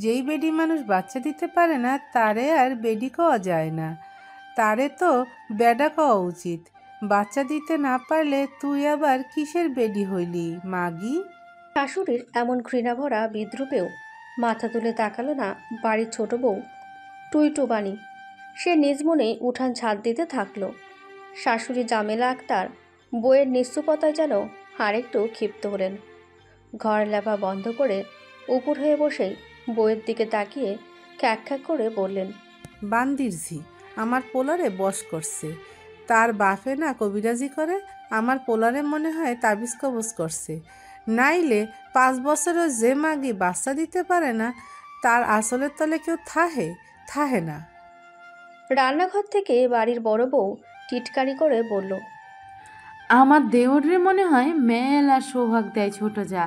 যেই বেডি মানুষ বাচ্চা দিতে পারে না তারে আর বেডি কওয়া যায় না, তারে তো বেডা কওয়া উচিত। বাচ্চা দিতে না পারলে তুই আবার কিসের বেডি হইলি মাগি? শাশুড়ির এমন ঘৃণাভরা বিদ্রূপেও মাথা তুলে তাকালো না বাড়ির ছোট বউ টুইটুবানি। সে নিজ মনেই উঠান ঝাড় দিতে থাকলো। শাশুড়ি জামেলা আক্তার বইয়ের নিস্তুপতায় যেন আরেকটু ক্ষিপ্ত হলেন। ঘর লেপা বন্ধ করে উপর হয়ে বসেই বইয়ের দিকে তাকিয়ে খ্যাক খ্যাক করে বললেন, বান্দির ঝি আমার পোলারে বশ করছে। তার বাপে না কবিরাজি করে, আমার পোলারে মনে হয় তাবিজ কবজ করছে। নাইলে 5 বছরেও যে মাগি বাচ্চা দিতে পারে না তার আসলের তলে কেউ থাহে থাহে না। রান্নাঘর থেকে বাড়ির বড় বউ টিটকারি করে বলল, আমার দেওরে মনে হয় মেলা সোহাগ দেয় ছোট যা,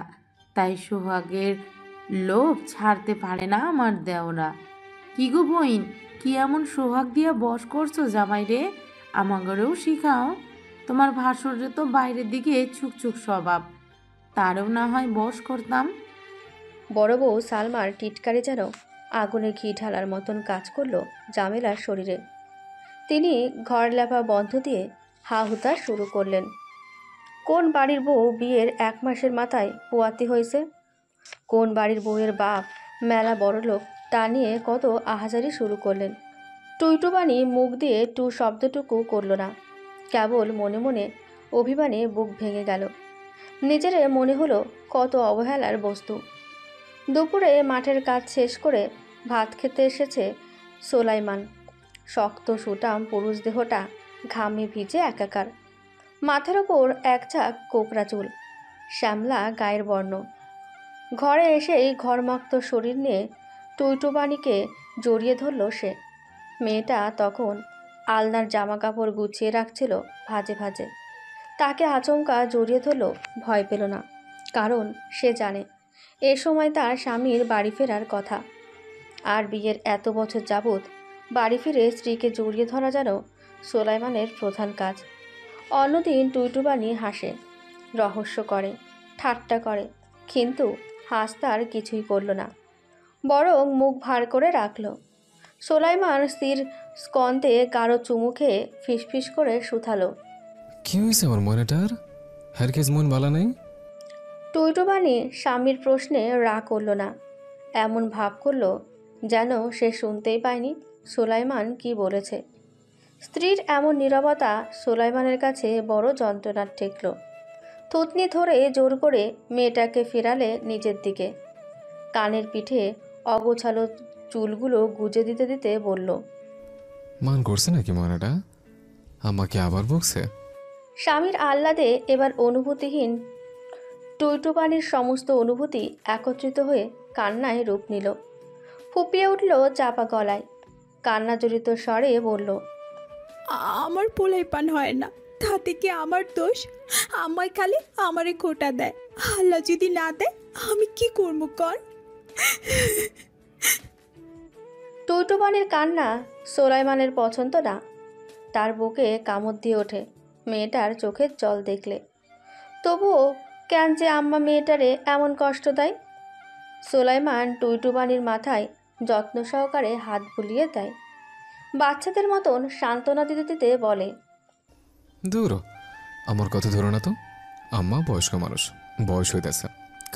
তাই সোহাগের লোভ ছাড়তে পারে না আমার দেওরা। কি গো বইন, কি এমন সোহাগ দিয়া বস করছো জামাই রে? আমাগরেও শিখাও। তোমার ভাসুরে তো বাইরের দিকে ছুকছুক স্বভাব, তারও না হয় বস করতাম। বড় বউ সালমার টিটকারি যেন আগুনে ঘি ঢালার মতন কাজ করলো জামেলার শরীরে। তিনি ঘর লেপা বন্ধ দিয়ে হা হুতাশ শুরু করলেন। কোন বাড়ির বউ বিয়ের 1 মাসের মাথায় পোয়াতি হয়েছে? কোন বাড়ির বউয়ের বাপ মেলা বড়লোক? তা নিয়ে কত আহাজারি শুরু করলেন। টুইটুবানি মুখ দিয়ে টু শব্দটুকু করল না, কেবল মনে মনে অভিমানে বুক ভেঙে গেল। নিজের মনে হলো কত অবহেলার বস্তু। দুপুরে মাঠের কাজ শেষ করে ভাত খেতে এসেছে সোলাইমান। শক্ত সুটাম পুরুষ দেহটা ঘামে ভিজে একাকার। মাথার ওপর এক ঝাঁক কোকড়া চুল, শ্যামলা গায়ের বর্ণ। ঘরে এসেই ঘরমাক্ত শরীর নিয়ে টুইটুবানিকে জড়িয়ে ধরল সে। মেয়েটা তখন আলনার জামা কাপড় গুছিয়ে রাখছিল ভাজে ভাজে। তাকে আচমকা জড়িয়ে ধরল, ভয় পেল না, কারণ সে জানে এ সময় তার স্বামীর বাড়ি ফেরার কথা। আর বিয়ের এত বছর যাবৎ বাড়ি ফিরে স্ত্রীকে জড়িয়ে ধরা যেন সোলাইমানের প্রধান কাজ। অন্যদিন টুইটুবানি হাসে, রহস্য করে, ঠাট্টা করে, কিন্তু হাস তার কিছুই করল না, বরং মুখ ভার করে রাখল। সোলাইমান স্ত্রীর স্কন্ধে গাঢ় চুমু খেয়ে ফিসফিস করে শুধালো, কি হয়েছে আমার মনেটার? হারকেজ মন ভালো নেই? টুইটুবানি স্বামীর প্রশ্নে রাগ করল না, এমন ভাব করল যেন সে শুনতেই পায়নি সোলাইমান কি বলেছে। স্ত্রীর এমন নীরবতা সোলাইমানের কাছে বড় যন্ত্রণার ঠেকল। থুতনি ধরে জোর করে মেয়েটাকে ফেরালে নিজের দিকে। কানের পিঠে অগোছালো চুলগুলো গুজে দিতে দিতে বলল, মান করছে নাকি মনেটা? আমাকে আবার বকছে? স্বামীর আহ্লাদে এবার অনুভূতিহীন টুইটুবানির সমস্ত অনুভূতি একত্রিত হয়ে কান্নায় রূপ নিল। ফুপিয়ে উঠল চাপা গলায়, কান্না জড়িত স্বরে বলল, আমার পোলাই পান হয় না, তাতে কি আমার দোষ? আমায় খালি আমারে খোটা দেয়। আল্লাহ যদি না দেয় আমি কি করবো কর? টুইটুবানির কান্না সোলাইমানের পছন্দ না। তার বুকে কামড় দিয়ে ওঠে মেয়েটার চোখের জল দেখলে। তবুও কেন যে আম্মা মেয়েটারে এমন কষ্ট দেয়? সোলাইমান টুইটুবানির মাথায় যত্ন সহকারে হাত বুলিয়ে দেয়, বাচ্চাদের মতন সান্ত্বনা দিতে দিতে বলে, দূর, আমার কথা ধরো না তো। আম্মা বয়স্ক মানুষ, বয়স হইতেছে,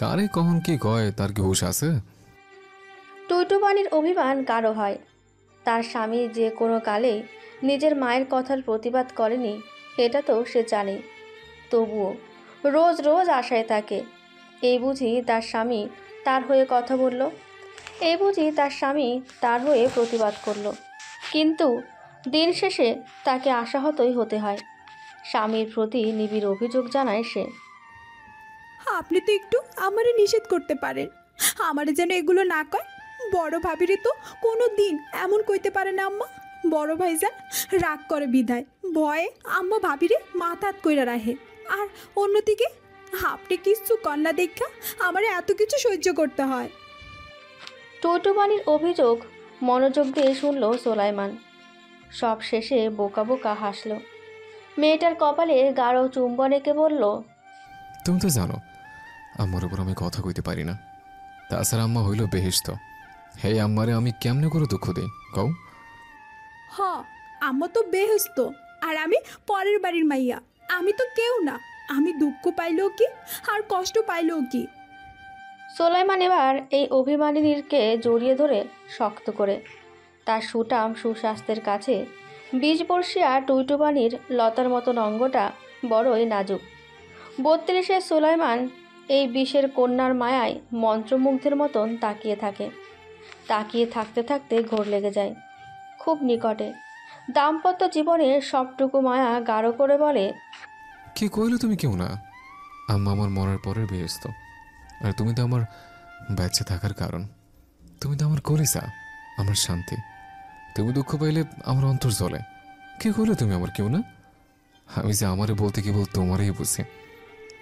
কারে কখন কি কয় তার কি হুশ আছে? টুইটুবানির অভিমান গাঢ় হয়। তার স্বামী যে কোনো কালেই নিজের মায়ের কথার প্রতিবাদ করেনি এটা তো সে জানে। তবুও রোজ রোজ আশায় থাকে, এই বুঝি তার স্বামী তার হয়ে কথা বলল, এই বুঝি তার স্বামী তার হয়ে প্রতিবাদ করল। কিন্তু দিন শেষে তাকে আশাহতই হতে হয়। স্বামীর প্রতি নিবিড় অভিযোগ জানায় সে, আপনি তো একটু আমারে নিষেধ করতে পারেন, আমারে যেন এগুলো না কয়। বড় ভাবিরে তো কোনো দিন এমন কইতে পারে না আম্মা। বড় ভাইজান রাগ করে বিদায় ভয়ে আম্মা ভাবিরে মাথাত কইরা রাখে। আর অন্যদিকে আপনি কিছু কন্যা দেখা আমারে এত কিছু সহ্য করতে হয়। টুটুবানির অভিযোগ মনোযোগ দিয়ে শুনল সোলাইমান। সব শেষে বোকা বোকা হাসল। মেয়েটার কপালে গাঢ় চুম্বন এঁকে বলল, তুমি তো জানো আম্মার উপর আমি কথা কইতে পারি না। তাছাড়া আম্মা হইল বেহেশত। হে আম্মারে আমি কেমনে করে দুঃখ দিই কও? হ, আম্মা তো বেহেস্ত, আর আমি পরের বাড়ির মাইয়া। আমি তো কেউ না। আমি দুঃখ পাইলেও কি আর কষ্ট পাইলেও কি। সোলাইমান এবার এই অভিমানিনীকে জড়িয়ে ধরে শক্ত করে। তার সুঠাম সুস্বাস্থ্যের কাছে 20 বর্ষীয়া টুইটুবানির লতার মতন অঙ্গটা বড়ই নাজুক। 32-এ সোলাইমান এই বিষের কন্যার মায়ায় মন্ত্রমুগ্ধের মতন তাকিয়ে থাকে। তাকিয়ে থাকতে থাকতে ঘোর লেগে যায়। খুব নিকটে দাম্পত্য জীবনের সবটুকু মায়া গাঢ় করে বলে, কি কইলে তুমি কেউ না। আম্মা আমার মরার পরের বেহেশত, আর তুমি তো আমার বেঁচে থাকার কারণ। তুমি তো আমার কলিজা, আমার শান্তি। তুমি দুঃখ পাইলে আমার অন্তর জ্বলে। কি কইলে তুমি আমার কেউ না। আমি যে আমারে বলতে কেবল তোমারই বুঝি।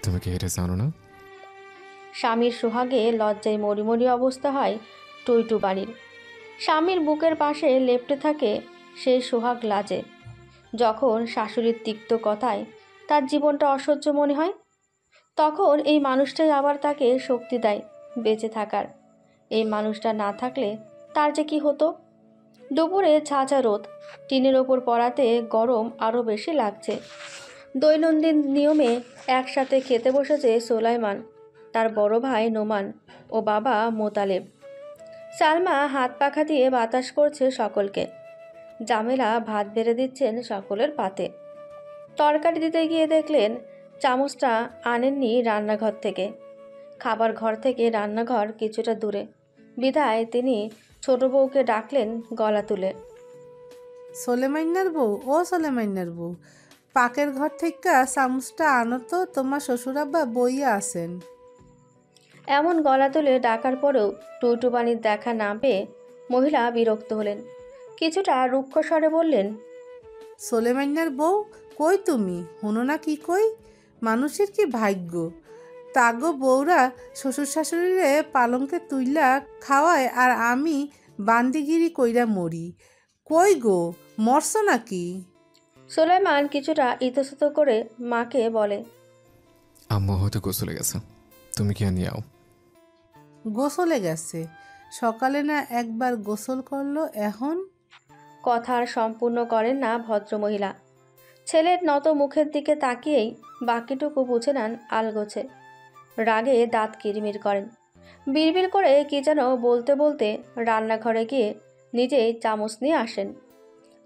তুমি কি এটা জানো না? স্বামীর সোহাগে লজ্জায় মরিমরি অবস্থা হয় টুইটুবানির। স্বামীর বুকের পাশে লেপ্টে থাকে সেই সোহাগ লাজে। যখন শাশুড়ির তিক্ত কথায় তার জীবনটা অসহ্য মনে হয়, তখন এই মানুষটাই আবার তাকে শক্তি দেয় বেঁচে থাকার। এই মানুষটা না থাকলে তার যে কি হতো। দুপুরে ঝাঁঝা রোদ টিনের ওপর পড়াতে গরম আরও বেশি লাগছে। দৈনন্দিন নিয়মে একসাথে খেতে বসেছে সোলাইমান, তার বড় ভাই নোমান ও বাবা মোতালেব। সালমা হাত পাখা দিয়ে বাতাস করছে সকলকে। জামেলা ভাত বেড়ে দিচ্ছেন সকলের পাতে। তরকারি দিতে গিয়ে দেখলেন চামচটা আনেননি রান্নাঘর থেকে। খাবার ঘর থেকে রান্নাঘর কিছুটা দূরে, বিধায় তিনি ছোট বউকে ডাকলেন গলা তুলে। সোলেমাইনার বউ, ও সোলেমাইনার বউ, পাকের ঘর থেকে চামচটা আনো তো, তোমার শ্বশুরাব্বা বইয়া আছেন। এমন গলা তুলে ডাকার পরেও টুইটুবানির দেখা না পেয়ে মহিলা বিরক্ত হলেন। কিছুটা রুক্ষ স্বরে বললেন, সোলেমাইনার বউ, কই তুমি? হনো না কি কই? মানুষের কি ভাগ্য, তাগো বউরা শ্বশুর শাশুড়িরে পালঙ্কে তুইলা খাওয়ায়, আর আমি বান্দিগিরি কইরা মরি। কই গো, মরছ নাকি? সোলাইমান কিছুটা ইতস্তত করে মাকে বলে, আম্মা হয়তো গোসলে গেছে, তুমি কি নিয়ে আও। গোসলে গেছে? সকালে না একবার গোসল করলো এখন? কথা আর সম্পূর্ণ করেন না ভদ্রমহিলা। ছেলের নত মুখের দিকে তাকিয়েই বাকিটুকু বুঝে নেন আলগোছে। রাগে দাঁত কিরমির করেন। বিড়বিড় করে কি যেন বলতে বলতে রান্নাঘরে গিয়ে নিজেই চামচ নিয়ে আসেন।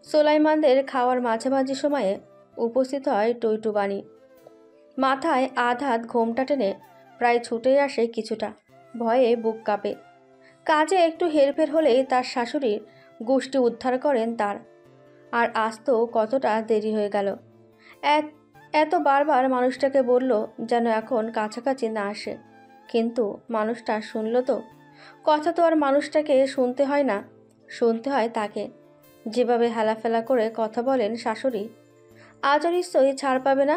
সোলাইমানদের খাওয়ার মাঝামাঝি সময়ে উপস্থিত হয় টুইটুবানি। মাথায় আধ হাত ঘোমটা টেনে প্রায় ছুটে আসে কিছুটা, ভয়ে বুক কাঁপে। কাজে একটু হেরফের হলেই তার শাশুড়ির গোষ্ঠী উদ্ধার করেন তার। আর আজ তো কতটা দেরি হয়ে গেল। এত বারবার মানুষটাকে বলল যেন এখন কাছাকাছি না আসে, কিন্তু মানুষটা শুনল তো? কথা তো আর মানুষটাকে শুনতে হয় না, শুনতে হয় তাকে। যেভাবে হেলাফেলা করে কথা বলেন শাশুড়ি, আজও নিশ্চয়ই ছাড় পাবে না।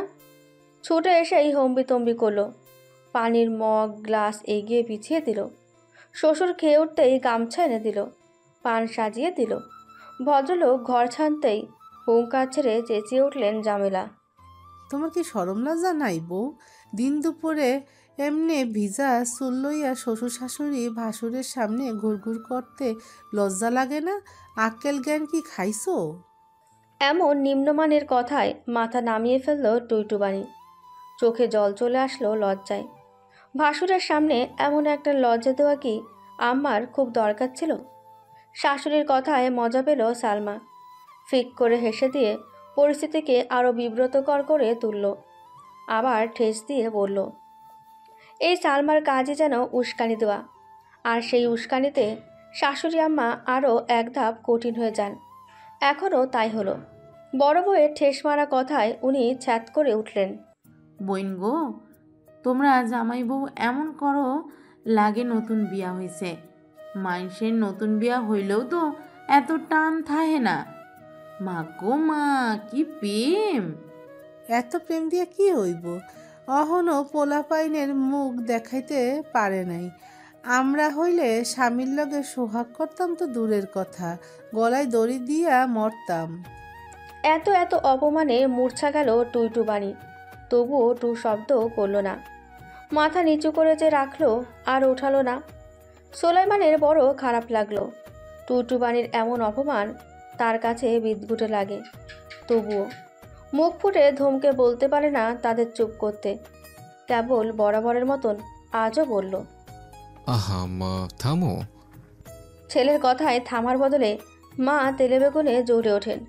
ছুটে এসেই হম্বিতম্বি করলো, পানির মগ গ্লাস এগিয়ে পিছিয়ে দিল। শ্বশুর খেয়ে উঠতেই গামছা এনে দিল, পান সাজিয়ে দিল। ভদ্রলোক ঘর ছাড়তেই হুঙ্কার ছেড়ে চেঁচিয়ে উঠলেন জামেলা, তোমার কি শরম লজ্জা নাই বউ? দিন দুপুরে এমনি ভিজা চুল লইয়া শ্বশুর শাশুড়ি ভাসুরের সামনে ঘুরঘুর করতে লজ্জা লাগে না? আক্কেল জ্ঞান কি খাইছো? এমন নিম্নমানের কথায় মাথা নামিয়ে ফেলল টুইটুবানি। চোখে জল চলে আসলো লজ্জায়। ভাসুরের সামনে এমন একটা লজ্জা দেওয়া কি আম্মার খুব দরকার ছিল? শাশুড়ির কথায় মজা পেল সালমা। ফিক করে হেসে দিয়ে পরিস্থিতিকে আরও বিব্রতকর করে তুলল। আবার ঠেস দিয়ে বলল, এই সালমার কাজই যেন উস্কানি দেওয়া, আর সেই উস্কানিতে শাশুড়ি আম্মা আরও এক ধাপ কঠিন হয়ে যান। এখনও তাই হলো। বড় বউয়ের ঠেস মারা কথায় উনি ছ্যাত করে উঠলেন, বইন গো, তোমরা জামাই বউ এমন করো লাগে নতুন বিয়া হয়েছে। মানুষের নতুন বিয়া হইলেও তো এত টান থাহে না। মা গো মা, কি প্রেম! এত প্রেম দিয়া কি হইব? অহনো পোলাপাইনের মুখ দেখাইতে পারে নাই। আমরা হইলে স্বামীর লগে সোহাগ করতাম তো দূরের কথা, গলায় দড়ি দিয়া মরতাম। এত অপমানে মূর্ছা গেল টুইটুবানি, তবুও টু শব্দ করল না। মাথা নিচু করে যে রাখলো আর ওঠালো না। সোলাইমানের বড় খারাপ লাগলো। টুটুবানির এমন অপমান তার কাছে বিদঘুটে লাগে। তবুও মুখ ফুটে ধমকে বলতে পারে না তাদের চুপ করতে। কেবল বরাবরের মতন আজও বলল, আহা আম্মা থামো। ছেলের কথায় থামার বদলে মা তেলে বেগুনে জ্বলে ওঠেন।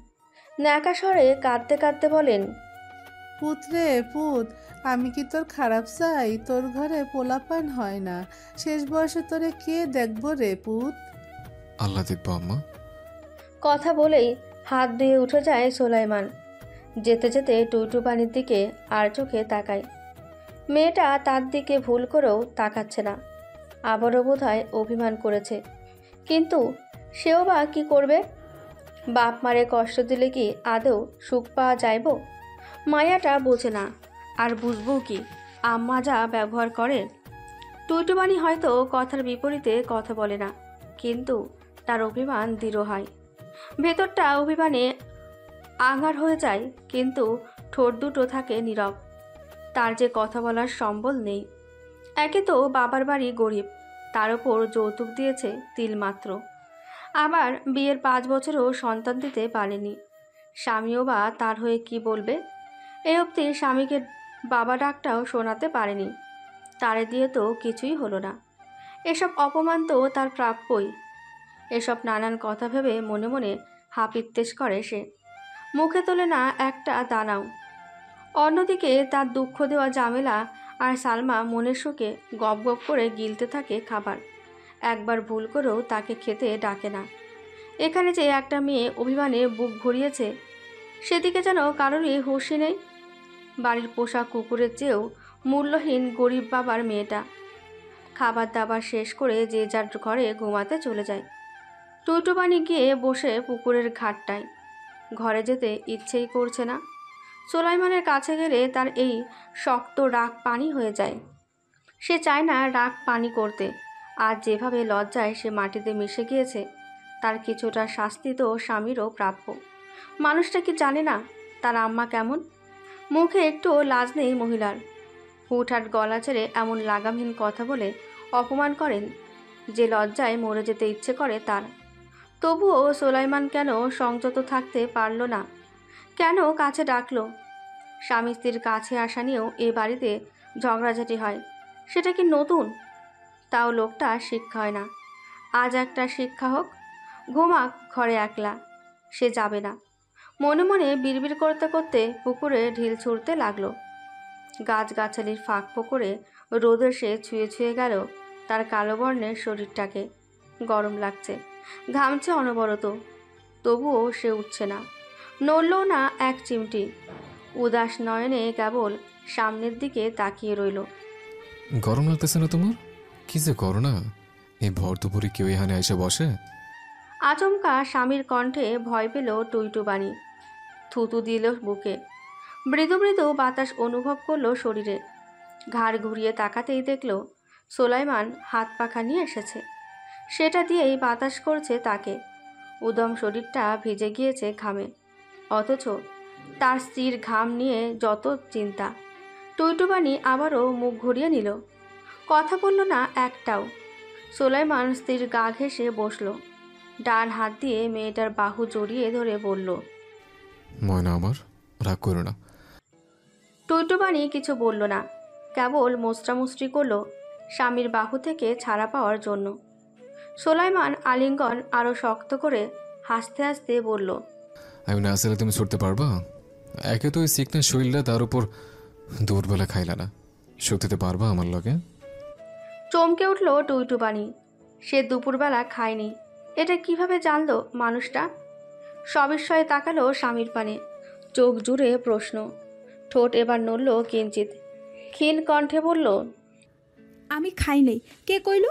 ন্যাকা স্বরে কাঁদতে কাঁদতে বলেন, পুত রে পুত, আমি কি তোর খারাপ চাই? তোর ঘরে পোলাপান হয় না, শেষ বয়সে তোরে কে দেখবো রে পুত? আল্লাহ দেখবো আম্মা। কথা বলেই হাত দিয়ে উঠে যায় সোলাইমান। যেতে যেতে টুইটুবানির দিকে আর চোখে তাকায়। মেয়েটা তার দিকে ভুল করেও তাকাচ্ছে না। আবারও বোধহয় অভিমান করেছে, কিন্তু সেও বা কী করবে? বাপ মারে কষ্ট দিলে কি আদৌ সুখ পাওয়া যাইব? মায়াটা বোঝে না, আর বুঝবো কি? আম্মা যা ব্যবহার করে। টুইটুবানি হয়তো কথার বিপরীতে কথা বলে না, কিন্তু তার অভিমান দৃঢ় হয়। ভেতরটা অভিমানে আঙার হয়ে যায়, কিন্তু ঠোঁট দুটো থাকে নীরব। তার যে কথা বলার সম্বল নেই। একে তো বাবার বাড়ি গরিব, তার ওপর যৌতুক দিয়েছে তিলমাত্র। আবার বিয়ের 5 বছরও সন্তান দিতে পারেনি। স্বামীও বা তার হয়ে কি বলবে? এই অবধি স্বামীকে বাবা ডাকটাও শোনাতে পারেনি। তারে দিয়ে তো কিছুই হলো না। এসব অপমান তো তার প্রাপ্যই। এসব নানান কথা ভেবে মনে মনে হাপিত্তেশ করে সে। মুখে তোলে না একটা দানাও। অন্যদিকে তার দুঃখ দেওয়া জামেলা আর সালমা মনের সুখে গপ গপ করে গিলতে থাকে খাবার। একবার ভুল করেও তাকে খেতে ডাকে না। এখানে যে একটা মেয়ে অভিমানে বুক ভরিয়েছে, সেদিকে যেন কারোরই হুঁশই নেই। বাড়ির পোষা কুকুরের চেয়েও মূল্যহীন গরিব বাবার মেয়েটা। খাবার দাবার শেষ করে যে যার ঘরে ঘুমাতে চলে যায়। টুইটুবানি গিয়ে বসে পুকুরের ঘাটটায়। ঘরে যেতে ইচ্ছেই করছে না। সোলাইমানের কাছে গেলে তার এই শক্ত রাগ পানি হয়ে যায়। সে চায় না রাগ পানি করতে। আর যেভাবে লজ্জায় সে মাটিতে মিশে গিয়েছে, তার কিছুটা শাস্তি তো স্বামীরও প্রাপ্য। মানুষটা কি জানে না তার আম্মা কেমন? মুখে একটু লাজ নেই মহিলার। হুটহাট গলা ছেড়ে এমন লাগামহীন কথা বলে অপমান করেন যে লজ্জায় মরে যেতে ইচ্ছে করে তার। তবুও সোলাইমান কেন সংযত থাকতে পারল না? কেন কাছে ডাকলো? স্বামী স্ত্রীর কাছে আসা নিয়েও এ বাড়িতে ঝগড়াঝাটি হয়, সেটা কি নতুন? তাও লোকটা শিক্ষা হয় না। আজ একটা শিক্ষা হোক। ঘুমাক ঘরে একলা, সে যাবে না। মনে মনে বিড়বিড় করতে করতে পুকুরে ঢিল ছুঁড়তে লাগলো। গাছগাছালির ফাঁক পুকুরে রোদে সে ছুঁয়ে ছুঁয়ে গেল তার কালো বর্ণের শরীরটাকে। গরম লাগছে, ঘামছে অনবরত। তবুও সে উঠছে না, নড়লও না এক চিমটি। উদাস নয়নে কেবল সামনের দিকে তাকিয়ে রইল। গরম লাগতেছে না তোমার? কি যে করো না, এই ভর দুপুরে কেউ এখানে এসে বসে? আচমকা স্বামীর কণ্ঠে ভয় পেল টুইটুবানি। থুতু দিল বুকে। মৃদু মৃদু বাতাস অনুভব করলো শরীরে। ঘাড় ঘুরিয়ে তাকাতেই দেখল সোলাইমান হাত পাখা নিয়ে এসেছে। সেটা দিয়েই বাতাস করছে তাকে। উদম শরীরটা ভিজে গিয়েছে ঘামে, অথচ তার স্ত্রীর ঘাম নিয়ে যত চিন্তা। টুইটুবানি আবারও মুখ ঘুরিয়ে নিল, কথা বলল না একটাও। সোলাইমান স্ত্রীর গা ঘেঁষে বসল, ডান হাত দিয়ে মেয়েটার বাহু জড়িয়ে ধরে বলল, ময়না আমার, রাগ করো না। টুইটুবানি কিছু বলল না, কেবল মোস্টামুষ্টি করল স্বামীর বাহু থেকে ছাড়া পাওয়ার জন্য। সোলাইমান আলিঙ্গন আরও শক্ত করে হাসতে হাসতে বলল, আমি না আসলে তুমি ছুটতে পারবা? একে তো ওই সিকনা শরীরটা, তার উপর দুপুরবেলা খাইলা না, সত্যিতে পারবা আমার লগে? চমকে উঠল টুইটুবানি। সে দুপুরবেলা খায়নি, এটা কিভাবে জানলো মানুষটা? সবিস্ময়ে তাকালো স্বামীর পানে, চোখ জুড়ে প্রশ্ন। ঠোঁট এবার নড়ল কিঞ্চিত, ক্ষীণ কণ্ঠে বলল, আমি খাই নাই। কে কইল?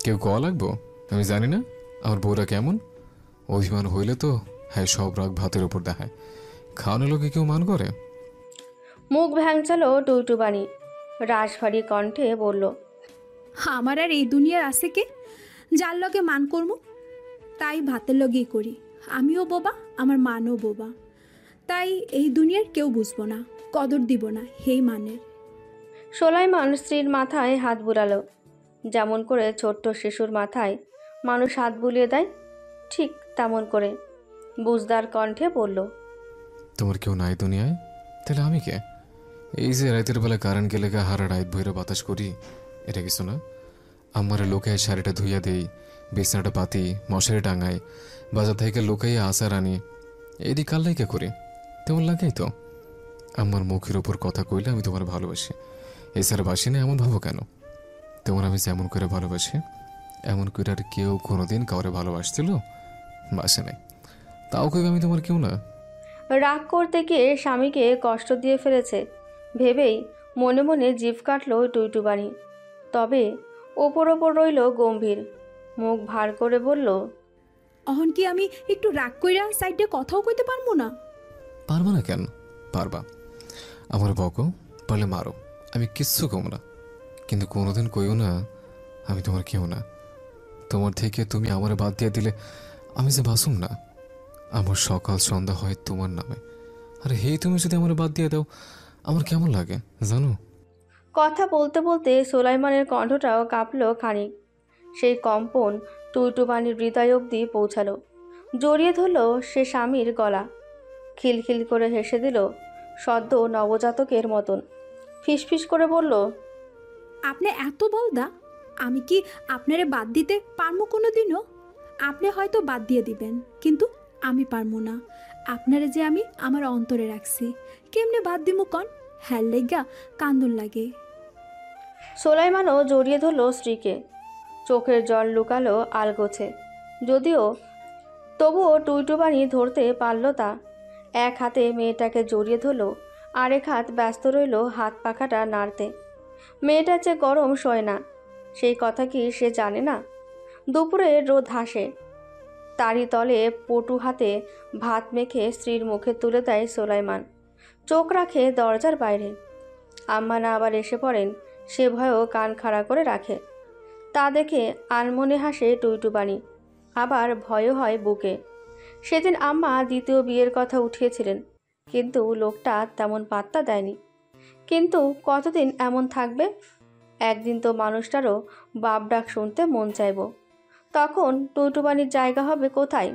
কেউ কওয়া লাগবো? আমি জানি না আমার বউরা কেমন। অভিমান হইলে তো হ্যাঁ সব রাগ ভাতের ওপর দেখায়। খাওয়ানোর লোকে কেউ মান করে? মুখ ভ্যাংচালো টুইটুবানি, রাশভারী কণ্ঠে বলল, আমার আর এই দুনিয়ার আছে কে যার লগে মান করমু? তাই ভাতের লগেই করি। আমিও বোবা, আমার মানও বোবা। তাই এই দুনিয়ার কেউ বুঝবো না, কদর দিব না হেই মানের। সোলাইমান স্ত্রীর মাথায় হাত বুলালো, যেমন করে ছোট্ট শিশুর মাথায় মানুষ হাত বুলিয়ে দেয়, ঠিক তেমন করে বুঝদার কণ্ঠে বলল, তোমার কেউ নাই দুনিয়ায়? তাহলে আমি কে? এই যে রাতের বেলা কারেন্ট গেলে হারা রাত ভৈরা বাতাস করি, এটা কিছু না? আমার লোকায় শাড়িটা ধুইয়া দেই, বিছানাটা পাতি, মশারি টাঙাই, বাজার থেকে লোকাইয়া আচার আনি, এদিক কাল্লাইকে করি, তেমন লাগেই তো। আমার মুখের ওপর কথা কইলে আমি তোমার ভালোবাসি, এছাড়া বাসি না এমন ভাবো কেন? তোমার আমি যেমন করে ভালোবাসি এমন করে আর কেউ কোনোদিন কাউরে ভালোবাসছিল? বাসে নাই, তাও কইবে আমি তোমার কেউ না? রাগ করতে গিয়ে স্বামীকে কষ্ট দিয়ে ফেলেছে ভেবেই মনে মনে জিভ কাটল টুইটুবানি। তবে ওপর ওপর রইল গম্ভীর, মুখ ভার করে বলল, অহন কি আমি একটু রাগ কইরা সাইডে কথাও কইতে পারবো না? পারবা না কেন? পারবা। আমার বকো, পারলে মারো, আমি কিচ্ছু কম না, কিন্তু কোনোদিন কইও না আমি তোমার কেউ না। তোমার থেকে তুমি আমার বাদ দিয়ে দিলে আমি যে বাসুম না। আমার সকাল সন্ধ্যা হয় তোমার নামে, আরে হে তুমি যদি আমার বাদ দিয়ে দাও আমার কেমন লাগে জানো? কথা বলতে বলতে সোলাইমানের কণ্ঠটাও কাঁপল খানিক। সেই কম্পন টুইটুবানির হৃদয় অবধি পৌঁছালো। জড়িয়ে ধরল সে স্বামীর গলা, খিলখিল করে হেসে দিল সদ্য নবজাতকের মতন। ফিসফিস করে বলল, আপনি এত বলদা, আমি কি আপনারে বাদ দিতে পারমু কোনো দিনও? আপনি হয়তো বাদ দিয়ে দিবেন, কিন্তু আমি পারমু না। আপনারে যে আমি আমার অন্তরে রাখছি, কেমনে বাদ দিমু কন? হ্যার লেগা কান্দন লাগে। সোলাইমানও জড়িয়ে ধরল স্ত্রীকে, চোখের জল লুকালো আলগোছে। যদিও তবুও টুইটুবানি ধরতে পারল তা। এক হাতে মেয়েটাকে জড়িয়ে ধরল, আরেক হাত ব্যস্ত রইল হাত পাখাটা নাড়তে। মেয়েটার যে গরম সয় না, সেই কথা কি সে জানে না? দুপুরে রোদ হাসে, তারই তলে পটু হাতে ভাত মেখে স্ত্রীর মুখে তুলে দেয় সোলাইমান। চোখ রাখে দরজার বাইরে। আম্মা না আবার এসে পড়েন সে ভয়েও কান খাড়া করে রাখে। তা দেখে আনমনে হাসে টুইটুবানি, আবার ভয়ও হয় বুকে। সেদিন আম্মা দ্বিতীয় বিয়ের কথা উঠিয়েছিলেন, কিন্তু লোকটা তেমন পাত্তা দেয়নি। কিন্তু কতদিন এমন থাকবে? একদিন তো মানুষটারও বাপ ডাক শুনতে মন চাইব। তখন টুইটুবানির জায়গা হবে কোথায়?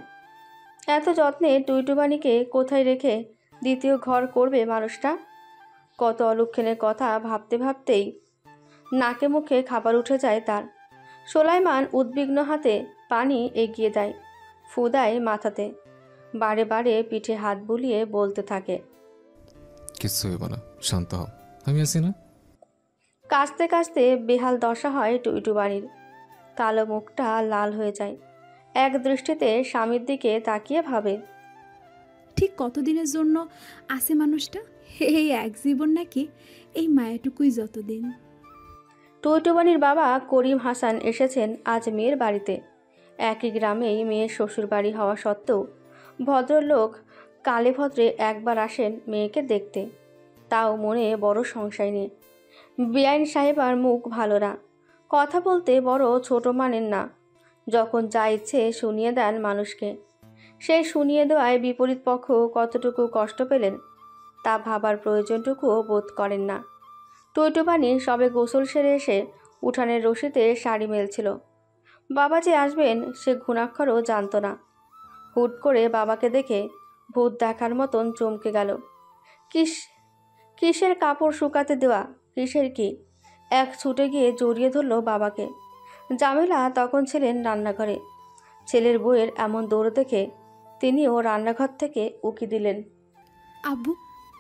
এত যত্নে টুইটুবানিকে কোথায় রেখে দ্বিতীয় ঘর করবে মানুষটা? কত অলক্ষণের কথা ভাবতে ভাবতেই নাকে মুখে খাবার উঠে যায় তার। সোলাইমান উদ্বিগ্ন হাতে পানি এগিয়ে দেয়, ফু দেয় মাথাতে, বারে বারে পিঠে হাত বুলিয়ে বলতে থাকে, কিচ্ছু হইব না, শান্ত হও, আমি আছি না। কাঁচতে কাঁচতে বেহাল দশা হয় টুইটুবানির। কালো মুখটা লাল হয়ে যায়। এক দৃষ্টিতে স্বামীর দিকে তাকিয়ে ভাবে, ঠিক কতদিনের জন্য আছে মানুষটা? এই এক জীবন নাকি এই মায়াটুকুই যতদিন? টুইটুবানির বাবা করিম হাসান এসেছেন আজ মেয়ের বাড়িতে। একই গ্রামেই মেয়ের শ্বশুর বাড়ি হওয়া সত্ত্বেও ভদ্রলোক কালে ভদ্রে একবার আসেন মেয়েকে দেখতে, তাও মনে বড় সংশয় নিয়ে। বেআইন সাহেবার মুখ ভালো না, কথা বলতে বড় ছোট মানেন না। যখন যা ইচ্ছে শুনিয়ে দেন মানুষকে। সেই শুনিয়ে দেওয়ায় বিপরীত পক্ষ কতটুকু কষ্ট পেলেন তা ভাবার প্রয়োজনটুকুও বোধ করেন না। টুইটুবানি সবে গোসল সেরে এসে উঠানের রশিতে শাড়ি মেলছিল। বাবা যে আসবেন সে ঘুণাক্ষরও জানত না। হুট করে বাবাকে দেখে ভূত দেখার মতন চমকে গেল। কিসের কাপড় শুকাতে দেওয়া, কিসের কি? এক ছুটে গিয়ে জড়িয়ে ধরল বাবাকে। জামিলা তখন ছিলেন রান্নাঘরে। ছেলের বউয়ের এমন দৌড় দেখে তিনিও রান্নাঘর থেকে উকি দিলেন। আব্বু,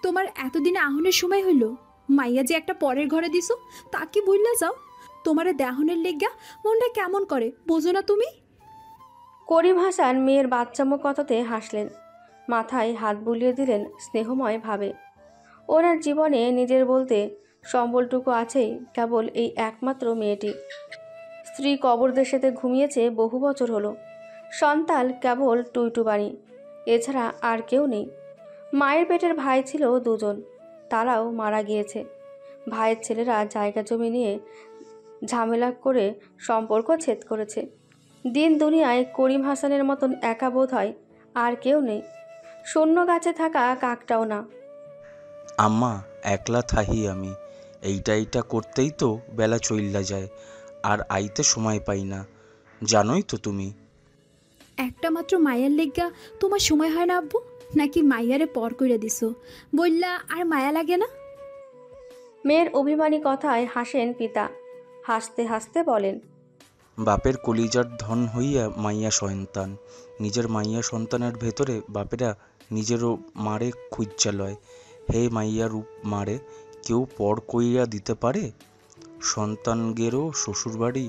তোমার এতদিনে আহনের সময় হইল? মাইয়া যে একটা পরের ঘরে দিছো, তা কি বললা যাও? তোমারে দেহনের লেগা মনটা কেমন করে বোঝো না তুমি? করিম হাসান মেয়ের বাচ্চামো কথাতে হাসলেন, মাথায় হাত বুলিয়ে দিলেন স্নেহময় ভাবে। ওনার জীবনে নিজের বলতে সম্বলটুকু আছেই কেবল এই একমাত্র মেয়েটি। স্ত্রী কবর দেশেতে ঘুমিয়েছে বহু বছর হলো। সন্তান কেবল টুইটুবানি, এছাড়া আর কেউ নেই। মায়ের পেটের ভাই ছিল দুজন, তারাও মারা গিয়েছে। ভাইয়ের ছেলেরা জায়গা জমি নিয়ে ঝামেলা করে সম্পর্ক ছেদ করেছে। দিন দুনিয়ায় করিম হাসানের মতন একা বোধ হয় আর কেউ নেই। শূন্য গাছে থাকা কাকটাও না। আম্মা, একলা থাহি আমি, এইটা করতেই তো বেলা চইল্লা যায়, আর আইতে সময় পাই না, জানোই তো তুমি। একটা মাত্র মায়ার লেগা তোমার সময় হয় না আব্বু? নাকি মাইয়ারে পর কইরা দিছো বললা আর মায়া লাগে না? মেয়ের অভিমানী কথায় হাসেন পিতা। হাসতে হাসতে বলেন, বাপের কলিজার ধন হইয়া মাইয়া সন্তান, নিজের মাইয়া সন্তানের ভেতরে বাপেরা নিজেরও মারে খুঁজ্জা লয়। হে মাইয়া রূপ মারে কেউ পর কইয়া দিতে পারে? সন্তানগেরও শ্বশুরবাড়ি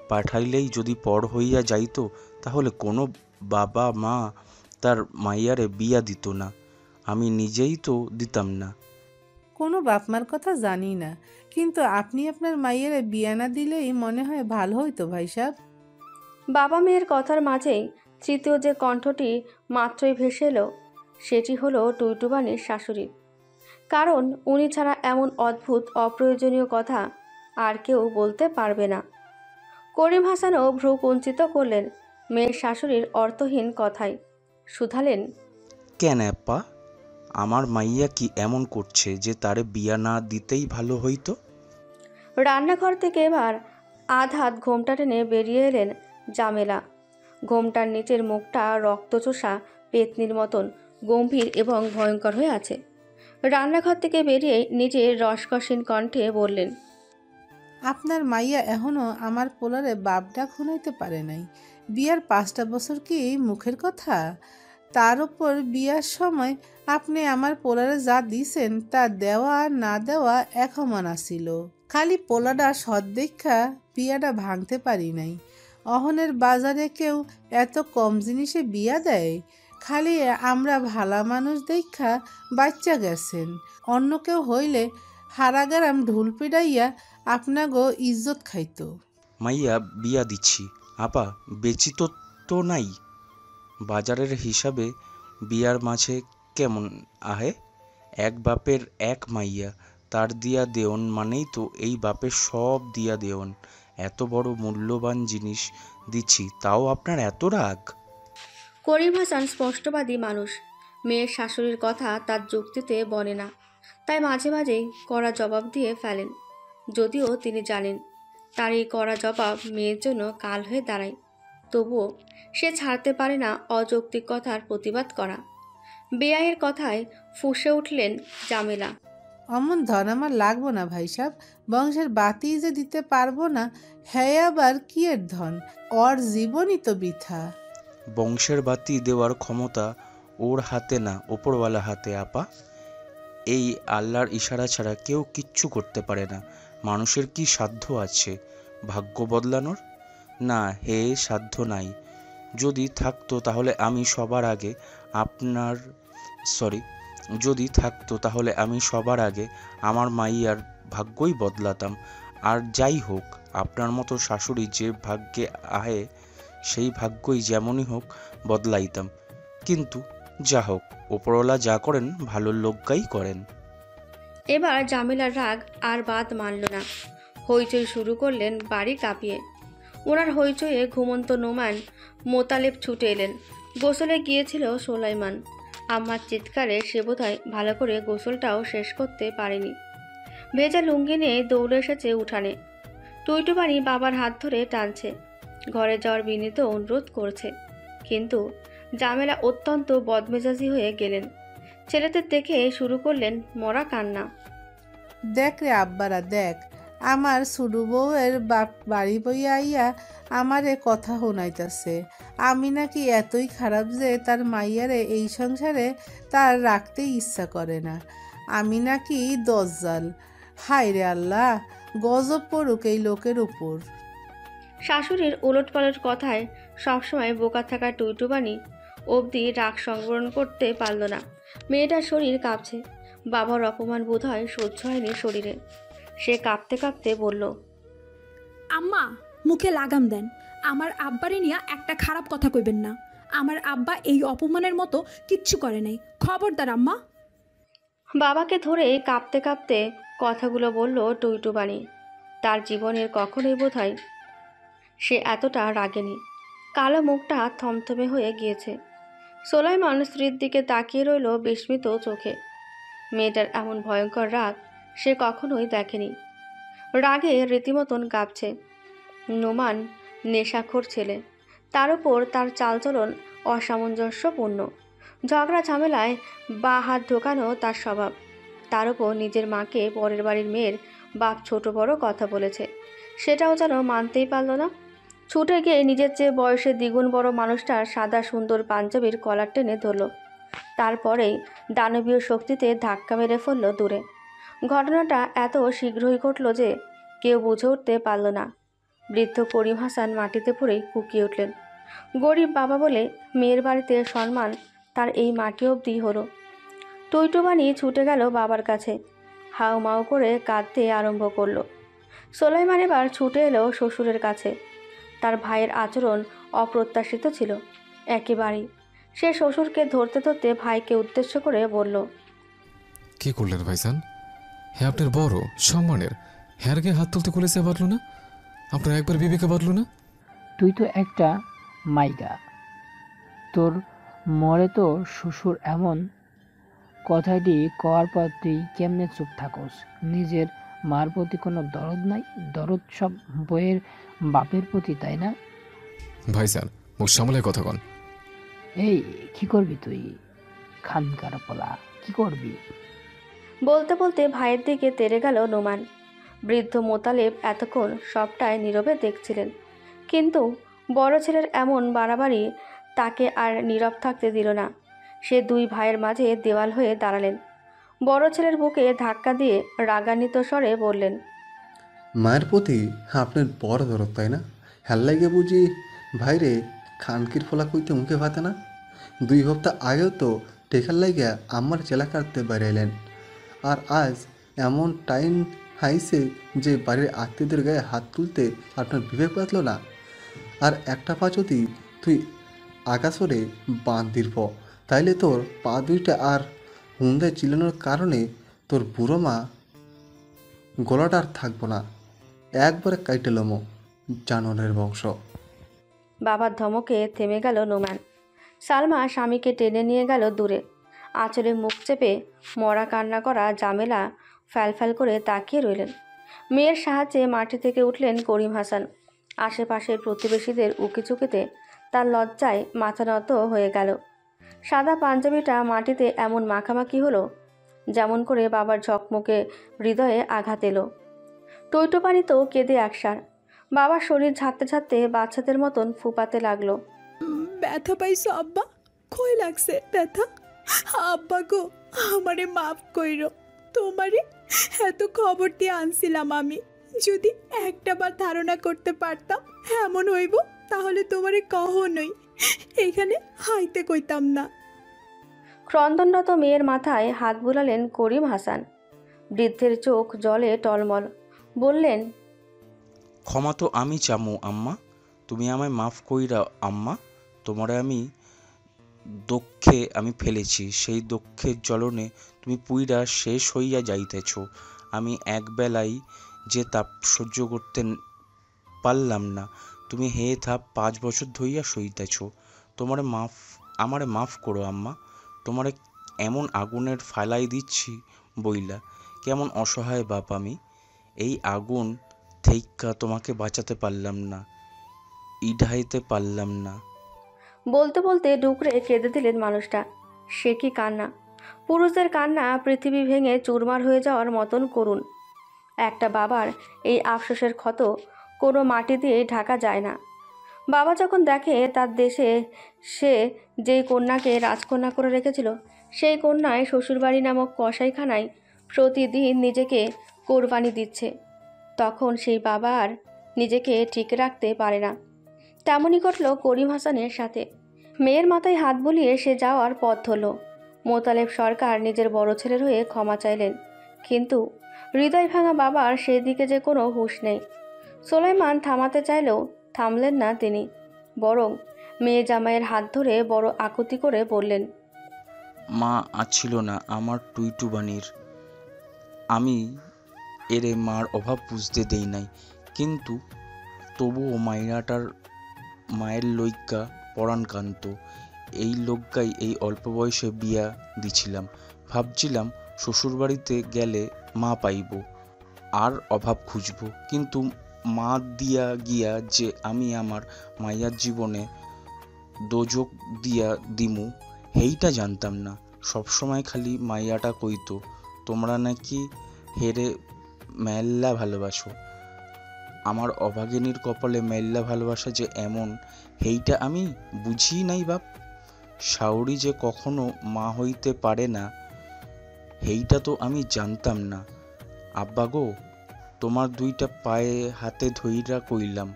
পাঠাইলেই যদি পর হইয়া যাইত, তাহলে কোনো বাবা মা তার মাইয়ারে বিয়া দিত না, আমি নিজেই তো দিতাম না। কোনো বাপমার কথা জানি না, কিন্তু আপনি আপনার মাইয়ের বিয়া না দিলেই মনে হয় ভালো হইতো ভাই সাহেব। বাবা মেয়ের কথার মাঝেই তৃতীয় যে কণ্ঠটি মাত্রই ভেসে এলো, সেটি হলো টুইটুবানির শাশুড়ির। কারণ উনি ছাড়া এমন অদ্ভুত অপ্রয়োজনীয় কথা আর কেউ বলতে পারবে না। করিম হাসানও ভ্রু কুঞ্চিত করলেন মেয়ের শাশুড়ির অর্থহীন কথায়। শুধালেন, কেন আপ্পা, আমার মাইয়া কি এমন করছে যে তারে বিয়া না দিতেই ভালো হইতো? রান্নাঘর থেকে এবার আধ হাত ঘোমটা টেনে বেরিয়ে এলেন জামেলা। ঘোমটার নিচের মুখটা রক্তচোষা পেতনির মতন গম্ভীর এবং ভয়ঙ্কর হয়ে আছে। রান্নাঘর থেকে বেরিয়ে নিজের রসকসীন কণ্ঠে বললেন, আপনার মাইয়া এখনো আমার পোলারে বাপ ডাক শুনাইতে পারে নাই। বিয়ার 5টা বছর কি মুখের কথা? তার উপর বিয়ার সময় আপনি আমার পোলারে যা দিছেন তা দেওয়া আর না দেওয়া এক সমান আসিল। খালি পোলাটা সৎ দেখা বিয়াটা ভাঙতে পারি নাই। অহনের বাজারে কেউ এত কম জিনিসে বিয়া দেয়? খালি আমরা ভালা মানুষ দেখা বাচ্চা গেছেন। অন্য কেউ হইলে হারাগারাম ঢুল পিড়াইয়া আপনাগো ইজ্জত খাইতো। মাইয়া বিয়া দিচ্ছি আপা, বেচিত তো নাই। বাজারের হিসাবে বিয়ার মাঝে কেমন আহে? এক বাপের এক মাইয়া, তার দিয়া দেওন মানেই তো এই বাপের সব দিয়া দেওন। এত বড় মূল্যবান জিনিস দিচ্ছি, তাও আপনার এত রাগ? করিম হাসান স্পষ্টবাদী মানুষ। মেয়ের শাশুড়ির কথা তার যুক্তিতে বনে না, তাই মাঝে মাঝেই কড়া জবাব দিয়ে ফেলেন। যদিও তিনি জানেন তার এই কড়া জবাব মেয়ের জন্য কাল হয়ে দাঁড়ায়, তবুও সে ছাড়তে পারে না অযৌক্তিক কথার প্রতিবাদ করা। বেআইয়ের কথায় ফুঁসে উঠলেন জামেলা। অমন ধন আমার লাগবো না ভাই সাহেব। বংশের বাতি যে দিতে পারবো না, হ্যাঁ আবার কি এর ধন? ওর জীবনই তো বৃথা। বংশের বাতি দেওয়ার ক্ষমতা ওর হাতে না, ওপরওয়ালা হাতে আপা। এই আল্লাহর ইশারা ছাড়া কেউ কিচ্ছু করতে পারে না। মানুষের কি সাধ্য আছে ভাগ্য বদলানোর? না, হে সাধ্য নাই। যদি থাকতো তাহলে আমি সবার আগে আপনার যদি থাকতো তাহলে আমি সবার আগে আমার মাইয়ার ভাগ্যই বদলাতাম। আর যাই হোক, আপনার মতো শাশুড়ি যে ভাগ্যে আহে সেই ভাগ্যই যেমনই হোক বদলাইতাম। কিন্তু যা হোক, ওপরওয়ালা যা করেন ভালোর লোকগাই করেন। এবার জামিলার রাগ আর বাদ মানল না। হইচই শুরু করলেন বাড়ি কাঁপিয়ে। ওনার হইচয়ে ঘুমন্ত নোমান মোতালেব ছুটে এলেন। গোসলে গিয়েছিল সোলাইমান। আম্মার চিৎকারে সে বোধহয় ভালো করে গোসলটাও শেষ করতে পারেনি। ভেজা লুঙ্গি নিয়ে দৌড়ে এসেছে উঠানে। টুইটুবানি বাবার হাত ধরে টানছে, ঘরে যাওয়ার বিনীত অনুরোধ করছে। কিন্তু জামেলা অত্যন্ত বদমেজাজি হয়ে গেলেন। ছেলেদের দেখে শুরু করলেন মরা কান্না। দেখ রে আব্বারা দেখ, আমার ছোট বউয়ের বাপ বাড়ি বইয়া আইয়া আমারে কথা শোনাইতাছে। আমি নাকি এতই খারাপ যে তার মাইয়ারে এই সংসারে তার রাখতে ইচ্ছা করে না। আমি নাকি দজ্জাল। হায় রে আল্লাহ, গজব পড়ুক এই লোকের উপর। শাশুড়ির উলটপালট কথায় সবসময় বোকা থাকা টুইটুবানি অবধি রাগ সংবরণ করতে পারল না। মেয়েটার শরীর কাঁপছে। বাবার অপমান বোধ হয় সহ্য হয়নি শরীরে। সে কাঁপতে কাঁপতে বলল, আম্মা, মুখে লাগাম দেন। আমার আব্বারে নিয়ে একটা খারাপ কথা কইবেন না। আমার আব্বা এই অপমানের মতো কিচ্ছু করে নাই, খবরদার আম্মা। বাবাকে ধরে কাঁপতে কাঁপতে কথাগুলো বলল টুইটুবানি। তার জীবনের কখনোই বোধ হয় সে এতটা রাগেনি। কালো মুখটা থমথমে হয়ে গিয়েছে। সোলাইমান স্ত্রীর দিকে তাকিয়ে রইল বিস্মিত চোখে। মেয়েটার এমন ভয়ঙ্কর রাগ সে কখনোই দেখেনি। রাগে রীতিমতন কাঁপছে। নোমান নেশাখোর ছেলে, তার উপর তার চালচলন অসামঞ্জস্যপূর্ণ। ঝগড়া ঝামেলায় বা হাত ঢোকানো তার স্বভাব। তার উপর নিজের মাকে পরের বাড়ির মেয়ের বাপ ছোট বড় কথা বলেছে, সেটাও যেন মানতেই পারল না। ছুটে গিয়ে নিজের চেয়ে বয়সে দ্বিগুণ বড় মানুষটার সাদা সুন্দর পাঞ্জাবির কলার টেনে ধরল। তারপরেই দানবীয় শক্তিতে ধাক্কা মেরে ফেলল দূরে। ঘটনাটা এত শীঘ্রই ঘটল যে কেউ বুঝে উঠতে পারল না। বৃদ্ধ করিম হাসান মাটিতে পড়েই কুকিয়ে উঠলেন। গরিব বাবা বলে মেয়ের বাড়িতে সম্মান তার এই মাটি অবধি হলো। টইটুবানি ছুটে গেল বাবার কাছে, হাউ মাউ করে কাঁদতে আরম্ভ করলো। সোলাইমান এবার ছুটে এলো শ্বশুরের কাছে। তার ভাইয়ের আচরণ অপ্রত্যাশিত ছিল একেবারেই। সে শ্বশুরকে ধরতে ধরতে ভাইকে উদ্দেশ্য করে বলল, কি করলেন ভাইজান? হ্যাঁ, আপনার বড় সম্মানের হ্যার গায়ে হাত তুলতে কলেছে বাঁধলো না? আপনার একবার বিবেকে বাঁধলো না? তুই তো একটা মাইগা, তোর মরে তো শ্বশুর এমন কথাটি কওয়ার পর তুই কেমনে চুপ থাকস? নিজের মার প্রতি কোনো দরদ নাই? দরদ সব বইয়ের বাপের প্রতি, তাই না? ভাইজান, মুখ সামলায় কথা কন। এই কি করবি তুই? খানকার পোলা, কি করবি? বলতে বলতে ভাইয়ের দিকে তেড়ে গেল নোমান। বৃদ্ধ মোতালেব এতক্ষণ সবটাই নীরবে দেখছিলেন, কিন্তু বড় ছেলের এমন বাড়াবাড়ি তাকে আর নীরব থাকতে দিল না। সে দুই ভাইয়ের মাঝে দেওয়াল হয়ে দাঁড়ালেন। বড় ছেলের বুকে ধাক্কা দিয়ে রাগান্বিত স্বরে বললেন, মায়ের প্রতি আপনার বড় দরদ, তাই না? হেল্লাইগে বুঝি ভাইরে খানকির ফোলা কইতে মুখে ভাতে না? 2 সপ্তাহ আগেও তো টেকার লাইগা আমার চেলা কাটতে বেড়াইলেন, আর আজ এমন টাইম হাইছে যে বাড়ির আত্মীয়দের গায়ে হাত তুলতে আপনার বিবেক বাঁধল না? আর একটা পা যদি তুই আকাশরে বাঁধির তাইলে তোর পা দুইটা আর হুন্দায় চিলানোর কারণে তোর বুড়ো মা গলাটা আর থাকবো না, একবারে কাইটে লমো জানোয়ারের বংশ। বাবার ধমকে থেমে গেল নোমান। সালমা স্বামীকে টেনে নিয়ে গেল দূরে। আঁচলে মুখ চেপে মরা কান্না করা জামেলা ফ্যালফ্যাল করে তাকিয়ে রইলেন। মেয়ের সাহায্যে মাটি থেকে উঠলেন করিম হাসান। আশেপাশের প্রতিবেশীদের উকিচুকিতে তার লজ্জায় মাথা নত হয়ে গেল। সাদা পাঞ্জাবিটা মাটিতে এমন মাখামাখি হলো যেমন করে বাবার ঝকমকে হৃদয়ে আঘাত এলো। টইটুপানি তো কেঁদে একসার। বাবার শরীর ঝাড়তে ঝাড়তে বাচ্চাদের মতন ফুপাতে লাগলো। ব্যথা পাইছো আব্বা? কই লাগছে ব্যথা? আব্বা গো, আমারে মাফ কইরো। তোমারে এত খবর দিয়ে আনছিলাম আমি। যদি একটাবার ধারণা করতে পারতাম এমন হইব, তাহলে তোমারে কখনোই এখানে হাইতে কইতাম না। ক্রন্দনরত মেয়ের মাথায় হাত বুলালেন করিম হাসান। বৃদ্ধের চোখ জলে টলমল। বললেন, ক্ষমা তো আমি চামু আম্মা, তুমি আমায় মাফ কইরা আম্মা। তোমারে আমি দক্ষে আমি ফেলেছি, সেই দক্ষের জ্বলনে তুমি পুইরা শেষ হইয়া যাইতেছ। আমি একবেলাই যে তাপ সহ্য করতে পারলাম না, তুমি হে তাপ 5 বছর ধইয়া সইতেছ। আমারে মাফ করো আম্মা। তোমারে এমন আগুনের ফালাই দিচ্ছি বইলা, কেমন অসহায় বাপ আমি। এই আগুন থেইক্কা তোমাকে বাঁচাতে পারলাম না, ইঢাইতে পারলাম না। বলতে বলতে ডুকরে কেঁদে দিলেন মানুষটা। সে কি কান্না! পুরুষদের কান্না পৃথিবী ভেঙে চুরমার হয়ে যাওয়ার মতন করুণ। একটা বাবার এই আফসোসের ক্ষত কোনো মাটি দিয়ে ঢাকা যায় না। বাবা যখন দেখে তার দেশে সে যেই কন্যাকে রাজকন্যা করে রেখেছিল, সেই কন্যায় শ্বশুরবাড়ি নামক কসাইখানায় প্রতিদিন নিজেকে কোরবানি দিচ্ছে, তখন সেই বাবা আর নিজেকে ঠিক রাখতে পারে না। তেমনই ঘটল করিম হাসানের সাথে। মেয়ের মাথায় হাত বুলিয়ে সে যাওয়ার পথ ধরল। মোতালেব সরকার নিজের বড় ছেলের হয়ে ক্ষমা চাইলেন, কিন্তু হৃদয় ভাঙা বাবার সেদিকে যে কোনো হুঁশ নেই। সোলাইমান থামাতে চাইলেও থামলেন না তিনি, বরং মেয়ে জামাইয়ের হাত ধরে বড় আকুতি করে বললেন, মা আছিল না আমার টুইটুবানির, আমি এরে মার অভাব বুঝতে দেই নাই, কিন্তু তবুও মাইনাটার মায়ের লইক্কা পরাণ কান্ত। এই লোকগাই এই অল্প বয়সে বিয়া দিছিলাম। ভাবছিলাম শ্বশুরবাড়িতে গেলে মা পাইব, আর অভাব খুঁজব, কিন্তু মা দিয়া গিয়া যে আমি আমার মাইয়ার জীবনে দোজক দিয়া দিমু হেইটা জানতাম না। সবসময় খালি মাইয়াটা কইতো তোমরা নাকি হেরে মেল্লা ভালোবাসো। আমার অভাগিনীর কপালে মেল্লা ভালোবাসা যে এমন হেইটা আমি বুঝি নাই বাপ। শাওরি যে কখনো মা হইতে পারে না হেইটা তো আমি জানতাম না। আব্বা গো, তোমার দুইটা পায়ে হাতে ধইরা কইলাম,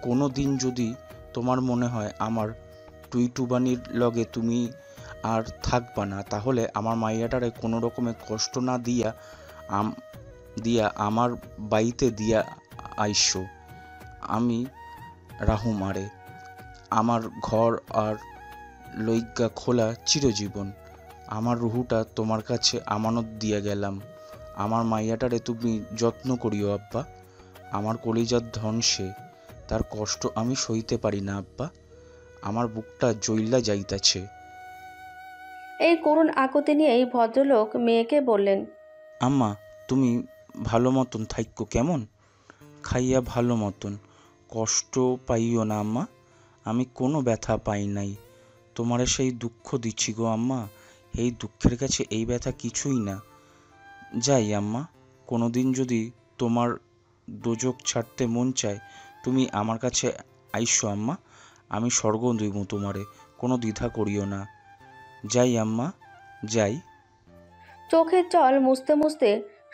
কোনো দিন যদি তোমার মনে হয় আমার টুইটুবানির লগে তুমি আর থাকবা না, তাহলে আমার মাইয়াটারে কোনো রকমে কষ্ট না দিয়া আমার বাড়িতে দিয়া আইসো। আমি রাহুম আরে আমার ঘর আর লইগা খোলা চিরজীবন। আমার রুহুটা তোমার কাছে আমানত দিয়া গেলাম। আমার মাইয়াটারে তুমি যত্ন করিও আব্বা। আমার কলিজার ধন সে, তার কষ্ট আমি সইতে পারি না আব্বা। আমার বুকটা জ্বইলা যাইতাছে। এই করুণ আকুতি নিয়ে এই ভদ্রলোক মেয়েকে বললেন, আম্মা, তুমি ভালো মতন থাইক্য কেমন, খাইয়া ভালো মতন, কষ্ট পাইও না আম্মা। আমি কোনো ব্যথা পাই নাই, তোমারে সেই দুঃখ দিচ্ছি গো আম্মা। এই দুঃখের কাছে এই ব্যথা কিছুই না। যাই আম্মা, কোনো দিন যদি তোমার দোজক ছাড়তে মন চায় তুমি আমার কাছে আইসো আম্মা। আমি স্বর্গ দিব তোমারে, কোনো দ্বিধা করিও না। যাই আম্মা, যাই। চোখের জল মুছতে মুছতে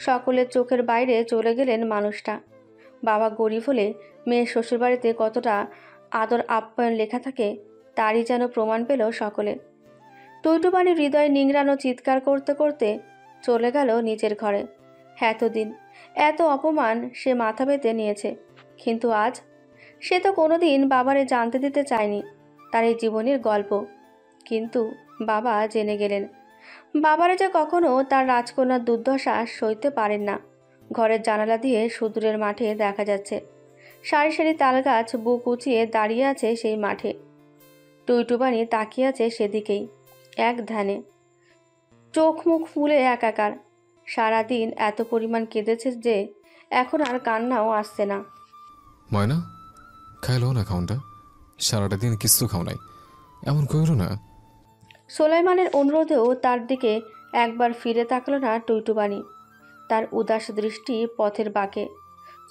সকলের চোখের বাইরে চলে গেলেন মানুষটা। বাবা গরিব হলে মেয়ের শ্বশুরবাড়িতে কতটা আদর আপ্যায়ন লেখা থাকে তারই যেন প্রমাণ পেল সকলে। টুইটুবানি হৃদয় নিংড়ানো চিৎকার করতে করতে চলে গেল নিজের ঘরে। এতদিন এত অপমান সে মাথা পেতে নিয়েছে, কিন্তু আজ সে তো কোনোদিন বাবারে জানতে দিতে চায়নি তার এই জীবনের গল্প। কিন্তু বাবা জেনে গেলেন। বাবারে যে কখনো তার রাজকন্যার দুর্দশা সইতে পারেন না। ঘরের জানালা দিয়ে সুদূরের মাঠে দেখা যাচ্ছে সারি সারি তালগাছ বুক উঁচিয়ে দাঁড়িয়ে আছে সেই মাঠে। টুইটুবানি তাকিয়ে আছে সেদিকেই এক ধ্যানে, চোখ মুখ ফুলে একাকার। সারাদিন এত পরিমাণ কেঁদেছে যে এখন আর কান্নাও আসছে না। ময়না, খাইলো না খাওনটা, সারাটা দিন কিছু খাও নাই, এমন কইরো না। সোলাইমানের অনুরোধেও তার দিকে একবার ফিরে তাকালো না টুইটুবানি। তার উদাস দৃষ্টি পথের বাঁকে।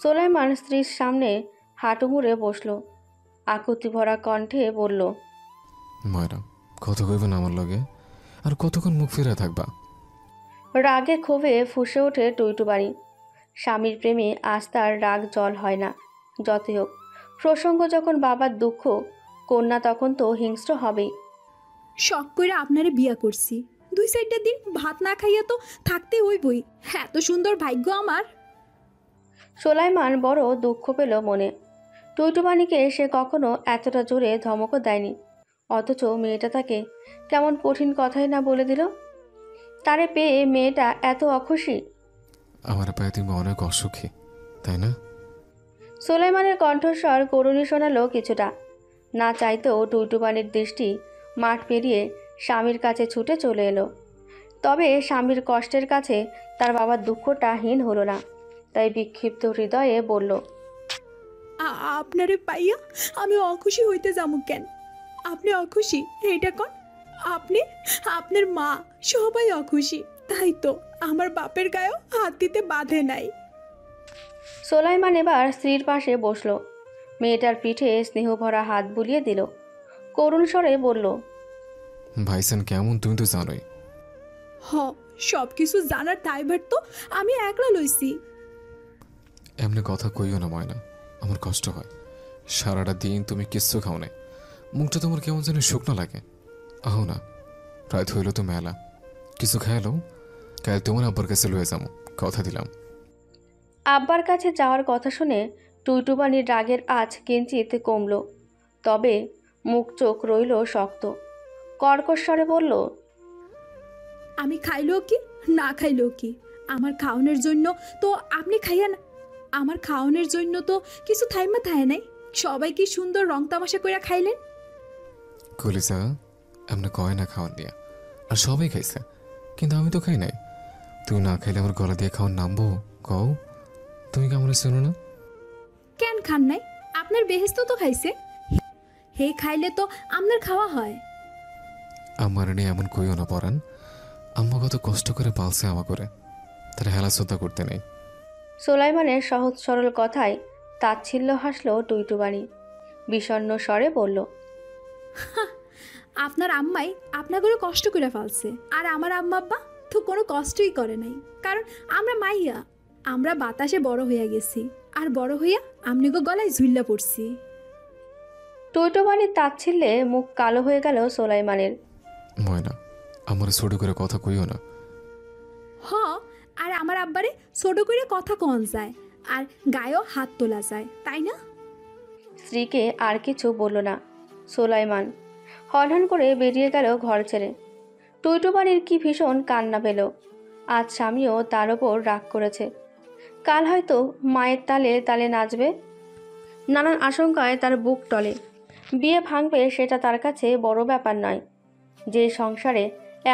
সোলাইমান স্ত্রীর সামনে হাঁটু মুড়ে বসল, আকুতি ভরা কণ্ঠে বলল, ময়না, কত কইব না আমার লগে, আর কতক্ষণ মুখ ফিরে থাকবা? রাগে ক্ষোভে ফুঁসে ওঠে টুইটুবানি। স্বামীর প্রেমে আজ তার রাগ জল হয় না। যতই হোক, প্রসঙ্গ যখন বাবার দুঃখ, কন্যা তখন তো হিংস্র হবেই। শখ করে আপনারে বিয়া করছি, 2-4 দিন ভাত না খাইয়া তো থাকতে হইবই। এত সুন্দর ভাগ্য আমার। সোলাইমান বড় দুঃখ পেল মনে। টুইটুবানিকে সে কখনো এতটা জোরে ধমকও দেয়নি, অথচ মেয়েটা তাকে কেমন কঠিন কথাই না বলে দিল। তারে পেয়ে মেয়েটা এত অখুশি। আমার পায়ে তুমি অনেক অসুখী, তাই না? সোলাইমানের কণ্ঠস্বর করুণী শোনালো কিছুটা। না চাইতেও টুইটুবানির দৃষ্টি মাঠ পেরিয়ে স্বামীর কাছে ছুটে চলে এলো। তবে স্বামীর কষ্টের কাছে তার বাবার দুঃখটা হীন হলো না, তাই বিক্ষিপ্ত হৃদয়ে বলল, আপনারে পাইয়া আমি অখুশি হইতে যাবো কেন? আপনি অখুশি এইটা কন। আপনি, আপনার মা সবাই অখুশি, তাই তো আমার বাপের গায়েও হাত দিতে বাধে নাই। সোলাইমান এবার স্ত্রীর পাশে বসল, মেয়েটার পিঠে স্নেহভরা হাত বুলিয়ে দিল, করুণ স্বরে বলল, ভাইসান কেমন তুমি তো জানোই। সব কিছু জানার দায়ভার তো আমি একলা লইছি। এমনি কথা কইও না ময়না, আমার কষ্ট হয়। সারাটা দিন তুমি কিচ্ছু খাও নাই, মুখটা তোমার কেমন যেন শুকনো লাগে। আহ না, রাত হইল তো মেলা, কিছু খাইলো, কাল তোমার আব্বার কাছে লয়ে যাবো, কথা দিলাম। আব্বার কাছে যাওয়ার কথা শুনে টুইটুবানির রাগের আঁচ কিঞ্চিত কমল, তবে মুখ চোখ রইল শক্ত। কর্কশ্বরে বলল, আমি খাইলেও কি না খাইলেও কি, আমার খাওয়ানোর জন্য তো আপনি খাইয়া না। আমার খাওয়ানোর জন্য তো কিছু থাইমা থায় নাই। সবাই কি সুন্দর রং তামাশা কইরা খাইলেন। কলিজা এমনি কয় না খাওয়ান দিয়া, আর সবাই খাইছে, কিন্তু আমি তো খাই নাই। তুই না খাইলে আমার গলা দিয়ে খাওয়ার নামবো? কও, তুমি কি আমার শোনো না? কেন খান নাই? আপনার বেহেস্ত তো খাইছে। হে খাইলে তো আপনার খাওয়া হয়। আমার নিয়ে এমন কইও না পরাণ। আম্মা কত কষ্ট করে পালছে আমা করে, তার হেলা শ্রদ্ধা করতে নেই। সোলাইমানের সহজ সরল কথায় তাচ্ছিল্য হাসল টুইটুবানি। বিষণ্ণ স্বরে বলল, আপনার আম্মাই আপনাগুলো কষ্ট করে ফেলছে, আর আমার আম্মা আব্বা তো কোনো কষ্টই করে নাই। কারণ আমরা মাইয়া, আমরা বাতাসে বড় হইয়া গেছি, আর বড় হইয়া আমনিগো গলায় ঝুল্লা পড়ছি। টুইটুবানির তাচ্ছিল্যে মুখ কালো হয়ে গেল সোলাইমানের। ময়না, আমার ছোট করে কথা কইও না। হ, আর আমার আব্বারে ছোট করে কথা কন যায়, আর গায়েও হাত তোলা যায়, তাই না? স্ত্রীকে আর কিছু বলল না সোলাইমান। হনহন করে বেরিয়ে গেল ঘর ছেড়ে। টুইটুবানির কি ভীষণ কান্না পেল। আজ স্বামীও তার ওপর রাগ করেছে। কাল হয়তো মায়ের তালে তালে নাচবে। নানান আশঙ্কায় তার বুক টলে। বিয়ে ভাঙবে সেটা তার কাছে বড় ব্যাপার নয়। যে সংসারে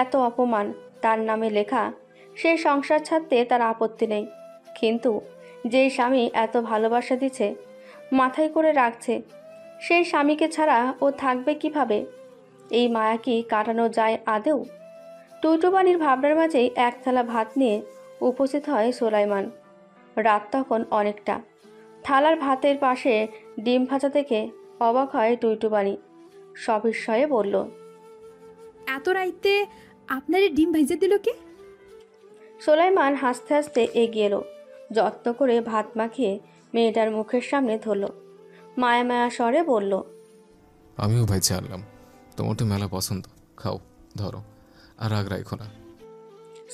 এত অপমান তার নামে লেখা, সেই সংসার ছাড়তে তার আপত্তি নেই। কিন্তু যেই স্বামী এত ভালোবাসা দিচ্ছে, মাথায় করে রাখছে, সেই স্বামীকে ছাড়া ও থাকবে কিভাবে? এই মায়া কি কাটানো যায় আদেও? টুইটুবানির ভাবনার মাঝেই এক থালা ভাত নিয়ে উপস্থিত হয় সোলাইমান। রাত তখন অনেকটা। থালার ভাতের পাশে ডিম ভাজা দেখে অবাক হয় টুইটুবানি। সবিস্ময়ে বলল, এত রাইতে আপনার ডিম ভাইজে দিল কে? সোলাইমান হাসতে হাসতে এগিয়ে এলো। যত্ন করে ভাত মাখিয়ে মেয়েটার মুখের সামনে ধরল। মায়া মায়া স্বরে বলল, আমিও ভাই চাইলাম, তোমার তো মেলা পছন্দ, খাও, ধরো, আর রাগ রাখো না।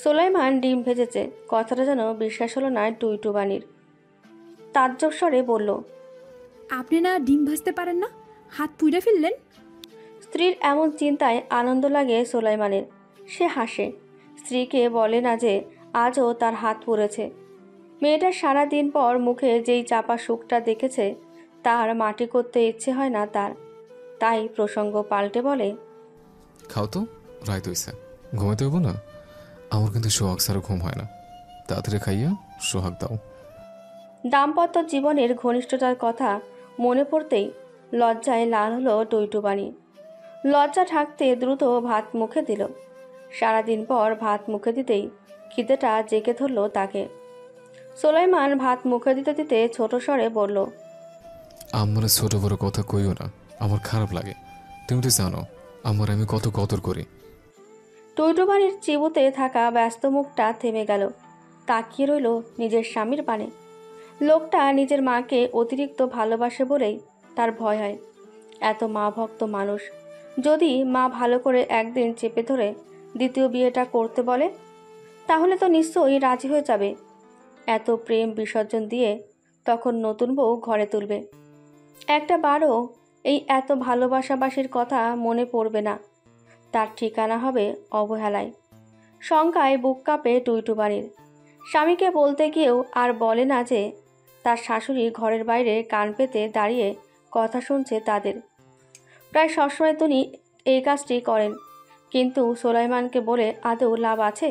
সোলাইমান ডিম ভেজেছে কথাটা যেন বিশ্বাস হলো না টুইটুবানির। তাজ্জব স্বরে বলল, আপনি না ডিম ভাজতে পারেন না, হাত পুইরা ফেললেন? স্ত্রীর এমন চিন্তায় আনন্দ লাগে সোলাইমানের। সে হাসে। স্ত্রীকে বলে না যে আজও তার হাত পুড়েছে। মেয়েটার সারা দিন পর মুখে যেই চাপা সুখটা দেখেছে, তার মাটি করতে ইচ্ছে হয় না তার। তাই প্রসঙ্গ পাল্টে বলে, খাও তো, রাইত হইছে, ঘুমাইতে হইব না? আমার কিন্তু সোহাগ ছাড়া ঘুম হয় না, তাড়াতাড়ি খাইয়া সোহাগ দাও। দাম্পত্য জীবনের ঘনিষ্ঠতার কথা মনে পড়তেই লজ্জায় লাল হলো টুইটুবানি। লজ্জা ঢাকতে দ্রুত ভাত মুখে দিল। সারাদিন পর ভাত মুখে দিতেই খিদেটা জেগে ধরল তাকে। সোলাইমান ভাত মুখে দিতে দিতে ছোট স্বরে বলল, আমার ছোট বড় কথা কইও না, আমার খারাপ লাগে। তুমি তো জানো আমার আমি কত কদর করি। টুইটুবানির চিবুতে থাকা ব্যস্ত মুখটা থেমে গেল। তাকিয়ে রইল নিজের স্বামীর পানে। লোকটা নিজের মাকে অতিরিক্ত ভালোবাসে বলেই তার ভয় হয়। এত মা ভক্ত মানুষ, যদি মা ভালো করে একদিন চেপে ধরে দ্বিতীয় বিয়েটা করতে বলে, তাহলে তো নিশ্চয়ই রাজি হয়ে যাবে। এত প্রেম বিসর্জন দিয়ে তখন নতুন বউ ঘরে তুলবে। একটা বারও এই এত ভালোবাসাবাসির কথা মনে পড়বে না। তার ঠিকানা হবে অবহেলায়। শঙ্কায় বুক কাঁপে টুইটুবানির। স্বামীকে বলতে গিয়েও আর বলে না যে তার শাশুড়ি ঘরের বাইরে কান পেতে দাঁড়িয়ে কথা শুনছে তাদের। প্রায় সবসময় তিনি এই কাজটি করেন, কিন্তু সোলাইমানকে বলে আদৌ লাভ আছে?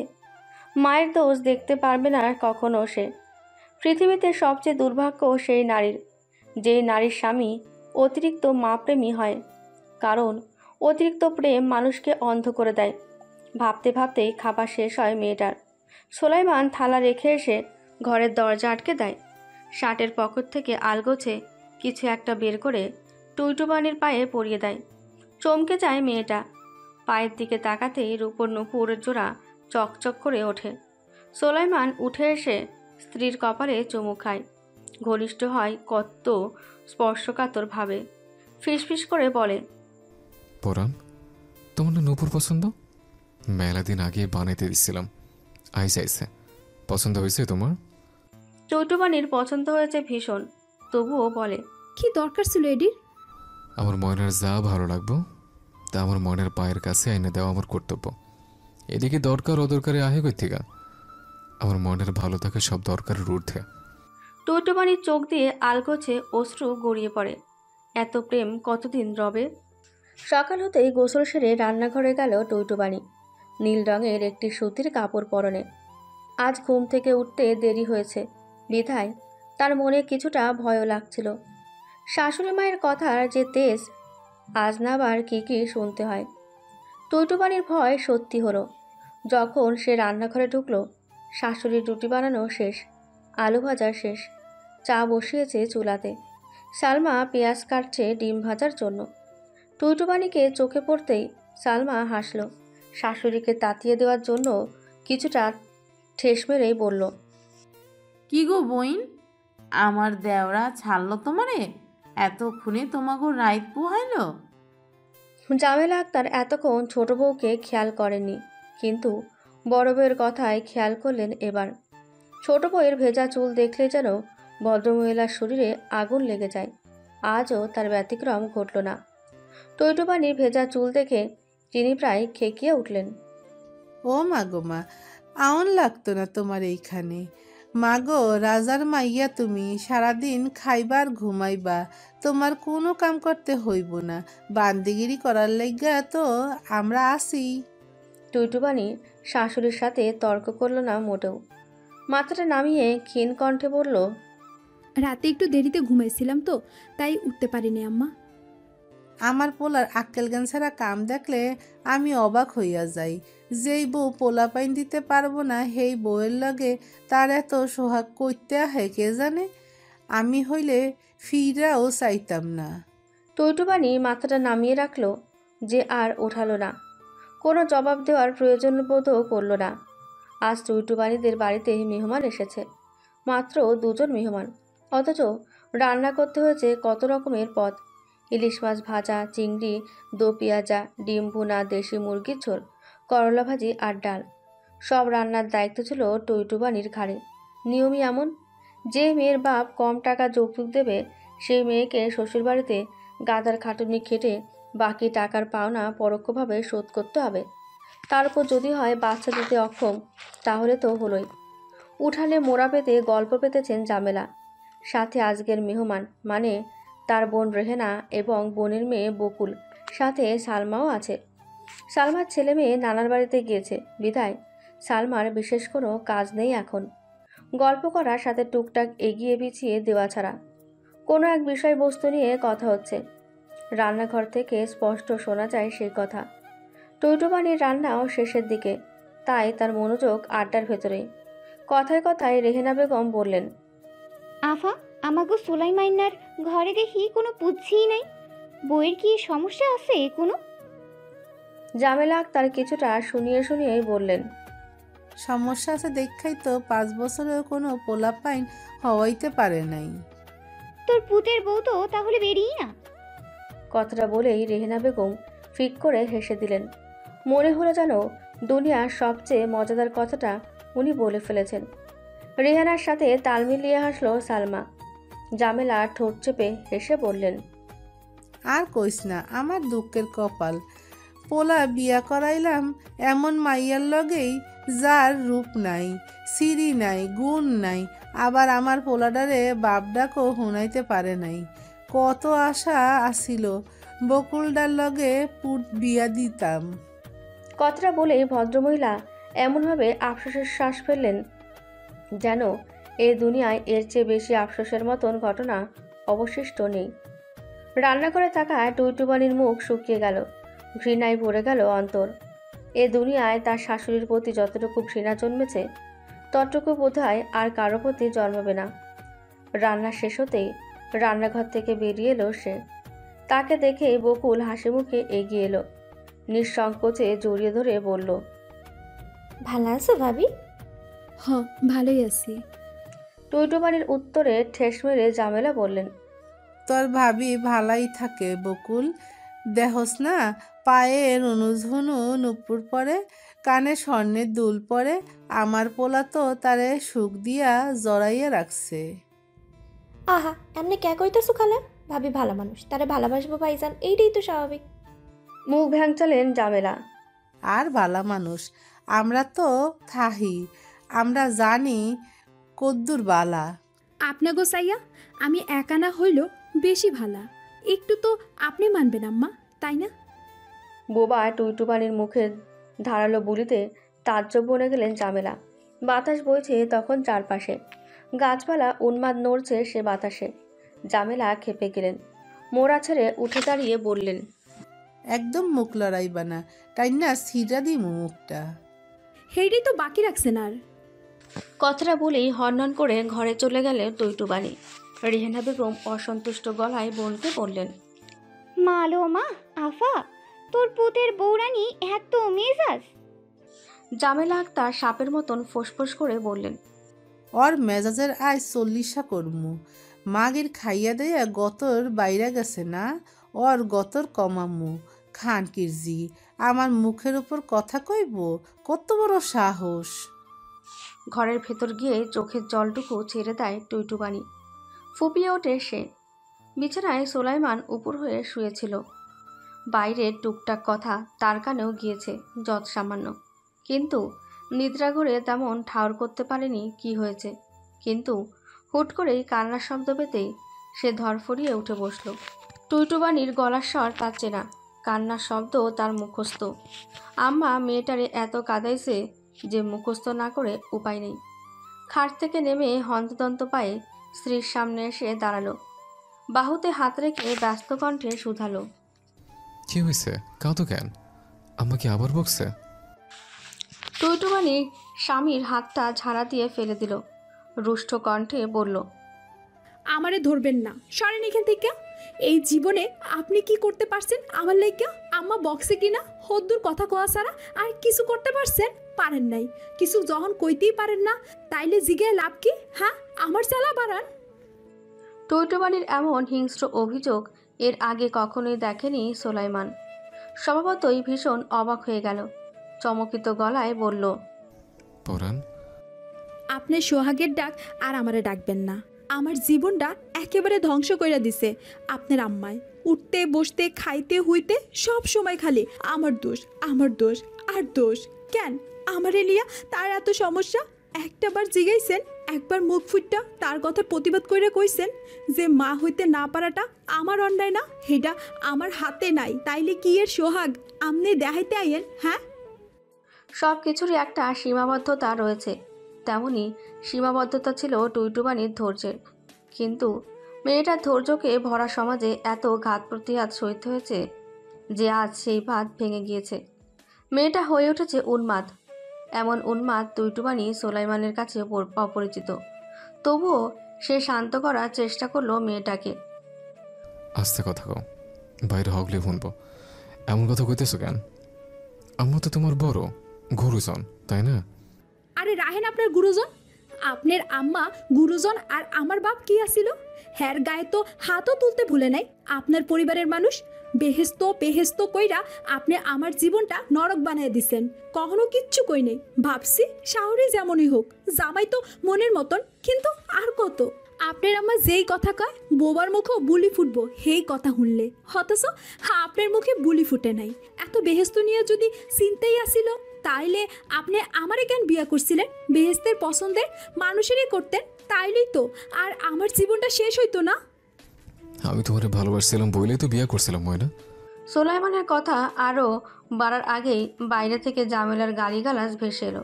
মায়ের দোষ দেখতে পারবে না কখনো সে। পৃথিবীতে সবচেয়ে দুর্ভাগ্য সেই নারীর, যে নারীর স্বামী অতিরিক্ত মাপ্রেমী হয়। কারণ অতিরিক্ত প্রেম মানুষকে অন্ধ করে দেয়। ভাবতে ভাবতেই খাবার শেষ হয় মেয়েটার। সোলাইমান থালা রেখে এসে ঘরের দরজা আটকে দেয়। শার্টের পকেট থেকে আলগোছে কিছু একটা বের করে টুইটুবানির পায়ে পরিয়ে দেয়। চমকে যায় মেয়েটা। পায়ের দিকে তাকাতেই রূপোর নুপুরের জোড়া চকচক করে ওঠে। সোলাইমান উঠে এসে স্ত্রীর কপালে চুমু খায়। ঘনিষ্ঠ হয় কত স্পর্শকাতর ভাবে। ফিসফিস করে বলে, পরাণ, তোমার না নূপুর পছন্দ? মেলা দিন আগে বানাইতে দিচ্ছিলাম, আইসে পছন্দ হয়েছে তোমার? টুইটুবানির পছন্দ হয়েছে ভীষণ, তবুও বলে, কি দরকার ছিল এডির? আমার ময়নার যা ভালো লাগবো তা আমার ময়নার পায়ের কাছে এনে দেওয়া আমার কর্তব্য। এদিকে দরকার অদরকারে আহে কই থেকে? আমার ময়নার ভালো থাকে সব দরকারের ঊর্ধ্বে। টুইটুবানির চোখ দিয়ে আলগোছে অশ্রু গড়িয়ে পড়ে। এত প্রেম কতদিন রবে? সকাল হতেই গোসল সেরে রান্নাঘরে গেল টুইটুবানি। নীল রঙের একটি সুতির কাপড় পরনে। আজ ঘুম থেকে উঠতে দেরি হয়েছে বিধায় তার মনে কিছুটা ভয়ও লাগছিল। শাশুড়ি মায়ের কথার যে তেজ, আজ না আবার কী শুনতে হয়। টুইটুবানির ভয় সত্যি হলো যখন সে রান্নাঘরে ঢুকলো। শাশুড়ির রুটি বানানো শেষ, আলু ভাজা শেষ, চা বসিয়েছে চুলাতে। সালমা পেঁয়াজ কাটছে ডিম ভাজার জন্য। টুইটুবানিকে চোখে পড়তেই সালমা হাসল। শাশুড়িকে তাতিয়ে দেওয়ার জন্য কিছুটা ঠেস মেরেই বলল, কি গো বইন, আমার দেওরা ছাড়লো তোমারে? এতক্ষণে তোমাকে রাইত পোহাইলো? জামেলা আক্তার এতক্ষণ ছোট বউকে খেয়াল করেননি, কিন্তু বড় বউয়ের কথায় খেয়াল করলেন এবার। ছোট বউয়ের ভেজা চুল দেখলে যেন ভদ্রমহিলার শরীরে আগুন লেগে যায়। আজও তার ব্যতিক্রম ঘটল না। টইটুবানির ভেজা চুল দেখে তিনি প্রায় খেকিয়ে উঠলেন। ও মা গো মা, আউন লাগতো না তোমার এইখানে। মাগো, রাজার মাইয়া তুমি, সারাদিন খাইবার ঘুমাইবা, তোমার কোনো কাম করতে হইব না। বান্দিগিরি করার লাইগা তো আমরা আসি। টুইটুবানি শাশুড়ির সাথে তর্ক করল না মোটেও। মাথাটা নামিয়ে ক্ষীণ কণ্ঠে বলল, রাতে একটু দেরিতে ঘুমাইছিলাম তো, তাই উঠতে পারিনি আম্মা। আমার পোলার আক্কেল জ্ঞান ছাড়া কাম দেখলে আমি অবাক হইয়া যাই। যেই বউ পোলা পাইন দিতে পারবো না, সেই বউয়ের লগে তার এত সোহাগ করতে আহে কে জানে। আমি হইলে ফিরাও চাইতাম না। টইটুবানি মাথাটা নামিয়ে রাখল, যে আর ওঠালো না। কোনো জবাব দেওয়ার প্রয়োজন বোধও করল না। আজ টুইটুবানিদের বাড়িতে মেহমান এসেছে, মাত্র 2 জন মেহমান, অথচ রান্না করতে হয়েছে কত রকমের পদ। ইলিশ মাছ ভাজা, চিংড়ি, দো পেঁয়াজা, ডিম ভুনা, দেশি মুরগির ঝোল, করলা ভাজি আর ডাল। সব রান্নার দায়িত্ব ছিল টইটুবানির ঘাড়ে। নিয়মই এমন, যে মেয়ের বাপ কম টাকা যৌতুক দেবে, সেই মেয়েকে শ্বশুরবাড়িতে গাদার খাটুনি খেটে বাকি টাকার পাওনা পরোক্ষভাবে শোধ করতে হবে। তারপর যদি হয় বাচ্চা দিতে অক্ষম, তাহলে তো হলোই। উঠানে মোড়া পেতে গল্প পেতেছেন জামেলা। সাথে আজকের মেহমান মানে তার বোন রেহেনা এবং বোনের মেয়ে বকুল, সাথে সালমাও আছে। সালমার ছেলে মেয়ে নানার বাড়িতে গিয়েছে বিধায় সালমার বিশেষ কোনো কাজ নেই এখন, গল্প করার সাথে টুকটাক এগিয়ে পিছিয়ে দেওয়া ছাড়া। কোনো এক বিষয়বস্তু নিয়ে কথা হচ্ছে। রান্নাঘর থেকে স্পষ্ট শোনা যায় সেই কথা। টইটুবানির রান্নাও শেষের দিকে, তাই তার মনোযোগ আড্ডার ভেতরে। কথায় কথায় রেহেনা বেগম বললেন, আফা, আমাগো সুলাইমাইনার ঘরে দেখি কোনো পুচ্ছিই নাই। বইয়ের কি সমস্যা আছে কোনো? জামেলা আক্তার কিছুটা শুনিয়ে শুনিয়েই বললেন, সমস্যা আছে দেখাই তো 5 বছরেও কোনো পোলা পাইন হওয়াইতে পারে নাই। তোর পুতের বউ তো তাহলে বেরিয়ে না। কথাটা বলেই রেহেনা বেগম ফিক করে হেসে দিলেন। মনে হলো যেন দুনিয়ার সবচেয়ে মজাদার কথাটা উনি বলে ফেলেছেন। রেহানার সাথে তাল মিলিয়ে হাসলো সালমা। জামেলা ঠোঁট চেপে হেসে বললেন, আর কইস না, আমার দুঃখের কপাল। পোলা বিয়া করাইলাম এমন মাইয়ার লগেই যার রূপ নাই, সিঁড়ি নাই, গুণ নাই, আবার আমার পোলাডারে বাপ ডাকও শুনাইতে পারে নাই। কত আশা আসিল বকুলডার লগে পুট বিয়া দিতাম। কথাটা বলেই ভদ্রমহিলা এমনভাবে আফসোসের শ্বাস ফেললেন যেন এই দুনিয়ায় এর চেয়ে বেশি আফসোসের মতন ঘটনা অবশিষ্ট নেই। রান্নাঘরে থাকা টুইটুবানির মুখ শুকিয়ে গেল, ঘৃণায় ভরে গেল অন্তর। এ দুনিয়ায় তার শাশুড়ির প্রতি যতটুকু ঘৃণা জন্মেছে, ততটুকু বোধহয় আর কারো প্রতি জন্মাবে না। রান্না শেষ হতেই রান্নাঘর থেকে বেরিয়ে এলো সে। তাকে দেখে বকুল হাসি মুখে এগিয়ে এলো, নিঃসংকোচে জড়িয়ে ধরে বলল, ভালো আছো ভাবি? হ, ভালোই আছি। টুইটুবানির উত্তরে ঠেস মেরে জামেলা বললেন, তোর ভাবি ভালাই থাকে বকুল। দেহস না, পায়ে রুনুঝুনু নুপুর পরে, কানে স্বর্ণের দুল পরে। আমার পোলা তো তারে সুখ দিয়া জড়াইয়া রাখছে। আহা, এমনি কে কইতেছো খালা? ভাবি ভালো মানুষ, তারে ভালোবাসবো ভাইজান, এইটাই তো স্বাভাবিক। মুখ ভ্যাংচালেন জামেলা। আর ভালা মানুষ আমরা তো থাহি, আমরা জানি কদ্দুর বালা। আপনা গোসাইয়া, আমি একা না হইল বেশি ভালা। একটু তো আপনি মানবেন আম্মা, তাই না? বোবা টুইটুবানির মুখে ধারালো বুলিতে তাজ্জব বনে গেলেন জামেলা। বাতাস বইছে তখন চারপাশে, গাছপালা উন্মাদ নড়ছে সে বাতাসে। জামেলা খেপে গেলেন, মোড়া ছেড়ে উঠে দাঁড়িয়ে বললেন, একদম মুখ লড়াইবা না, তাই না সিরা দিমু মুখটা। হেইটাই তো বাকি রাখছেন আর। কথাটা বলেই হনহন করে ঘরে চলে গেলেন টুইটুবানি। রিহানা বেগম অসন্তুষ্ট গলায় বোনকে বললেন, মালো মা, আফা, তোর পুতের বৌরানি এত মেজাজ। জামেলা আক্তার সাপের মতন ফোঁসফোঁস করে বললেন, ওর মেজাজের আয় 40 করমু। মাগের খাইয়া দেয়া গতর বাইরা গেছে না, ওর গতর কমামু। খান কিরজি আমার মুখের উপর কথা কইব, কত বড় সাহস। ঘরের ভেতর গিয়ে চোখের জলটুকু ছেড়ে দেয় টুইটুবানি। ফুপিয়ে ওঠে সে। বিছানায় সোলাইমান উপর হয়ে শুয়েছিল। বাইরের টুকটাক কথা তার কানেও গিয়েছে যৎ সামান্য, কিন্তু নিদ্রা ঘরে তেমন ঠাউর করতে পারেনি কি হয়েছে। কিন্তু হুট করেই কান্নার শব্দ পেতেই সে ধরফরিয়ে উঠে বসল। টুইটুবানির গলার স্বর তার চেনা, কান্নার শব্দ তার মুখস্থ। আম্মা মেয়েটারে এত কাঁদাইছে যে মুখস্থ না করে উপায় নেই। খাট থেকে নেমে হন্তদন্ত পায়ে স্ত্রীর সামনে এসে দাঁড়ালো, বাহুতে হাত রেখে ব্যস্ত কণ্ঠে শুধালো, কি হয়েছে? কাঁদো কেন? আমাকে আবার বকছে? টুইটুবানি স্বামীর হাতটা ঝাড়া দিয়ে ফেলে দিল, রুষ্ট কণ্ঠে বলল, আমারে ধরবেন না, সরেন এখান থেকে। এই জীবনে আপনি কি করতে পারছেন আমার লাইগা? আম্মা বক্সে কিনা হদ্দুর কথা কোয়া ছাড়া আর কিছু করতে পারছেন? পারেন নাই। কিছু যখন কইতেই পারেন না, তাইলে জিগে লাভ কি? হ্যাঁ, আমার চালা বাড়ান। টুইটুবানির এমন হিংস্র অভিযোগ এর আগে কখনোই দেখেনি সোলাইমান। স্বভাবতই ভীষণ অবাক হয়ে গেল। চমকিত গলায় বলল, পরাণ, আপনার সোহাগের ডাক আর আমারে ডাকবেন না। আমার জীবনটা একেবারে ধ্বংস কইরা দিছে আপনার আম্মায়। উঠতে বসতে খাইতে হইতে সব সময় খালি আমার দোষ, আমার দোষ আর দোষ। কেন আমারে লিয়া তার এত সমস্যা? একটাবার জিগাইছেন? একবার মুখ ফুটটা তার কথা প্রতিবাদ কইরা কইছেন যে মা হইতে না পারাটা আমার অন্যায় না? হেটা আমার হাতে নাই, তাইলে কি এর সোহাগ আমনে দেখাইতে আইয়েন? হ্যাঁ, সব কিছুরই একটা সীমাবদ্ধতা রয়েছে। তেমনি সীমাবদ্ধতা ছিল টুইটুবানির ধৈর্যের। কিন্তু মেয়েটার ধৈর্যকে ভরা সমাজে এত ঘাত প্রতিঘাত সইতে হয়েছে যে আজ সেই বাঁধ ভেঙে গিয়েছে। মেয়েটা হয়ে উঠেছে উন্মাদ। এমন উন্মাদ টুইটুবানি সোলাইমানের কাছে অপরিচিত। তবুও সে শান্ত করার চেষ্টা করলো মেয়েটাকে। আস্তে কথা কও, বাইরে হগলে শুনবো। এমন কথা কইতেছো কেন? আম্মা তো তোমার বড় গুরুজন, তাই না? আরে রাহেন আপনার গুরুজন। আপনার আম্মা গুরুজন আর আমার বাপ কি আসিল? হ্যার গায়ে তো হাতও তুলতে ভুলে নাই আপনার পরিবারের মানুষ। বেহেস্ত পেহেস্ত কইরা আপনি আমার জীবনটা নরক বানায় দিছেন। কখনো কিচ্ছু কই নেই, ভাবছি শাহরি যেমনই হোক, জামাই তো মনের মতন। কিন্তু আর কত? আপনার আম্মা যেই কথা কয় বোবার মুখেও বুলি ফুটবো হেই কথা শুনলে, অথচ আপনার মুখে বুলি ফুটে নাই। এত বেহেস্ত নিয়ে যদি চিন্তাই আসিল, তাইলে আপনি আমারে কেন বিয়া করছিলেন? বেহেস্তের পছন্দের মানুষেরই করতেন, তাইলেই তো আর আমার জীবনটা শেষ হইতো না। আমি তোমারে ভালোবাসছিলাম বইলেই তো বিয়ে করছিলাম, ময়না। সোলাইমানের কথা আরও বাড়ার আগেই বাইরে থেকে জামেলার গালিগালাজ ভেসে এলো।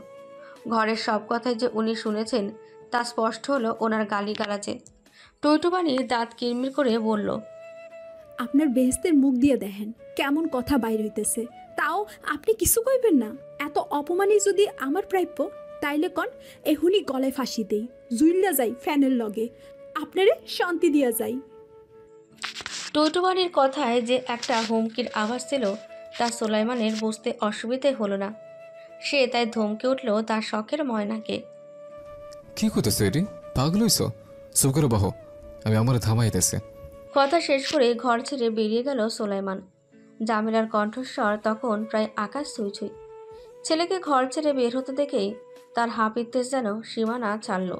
ঘরের সব কথাই যে উনি শুনেছেন তা স্পষ্ট হলো ওনার গালিগালাজে। টুইটুবানি দাঁত কিরমির করে বলল, আপনার বেহেস্তের মুখ দিয়ে দেখেন কেমন কথা বাইর হইতেছে, তাও আপনি কিছু কইবেন না? এত অপমানই যদি আমার প্রাপ্য, তাইলে কন এহুনি গলায় ফাঁসি দেই, জুইল্লা যাই ফ্যানের লগে, আপনারে শান্তি দিয়া যাই। টুইটুবানির কথায় যে একটা হুমকির আভাস ছিল তা সোলাইমানের বুঝতে অসুবিধে হলো না। সে তাই ধমকে উঠল তার শখের ময়নাকে। কি করতেছো এটি? পাগল হইছো? চুপ করে বাহ, আমি আমার থামাইতেছে। কথা শেষ করে ঘর ছেড়ে বেরিয়ে গেল সোলাইমান। জামিলার কণ্ঠস্বর তখন প্রায় আকাশ ছুঁই। ছেলেকে ঘর ছেড়ে বের হতে দেখেই তার হাপিত্তেশ যেন সীমানা ছাড়ল।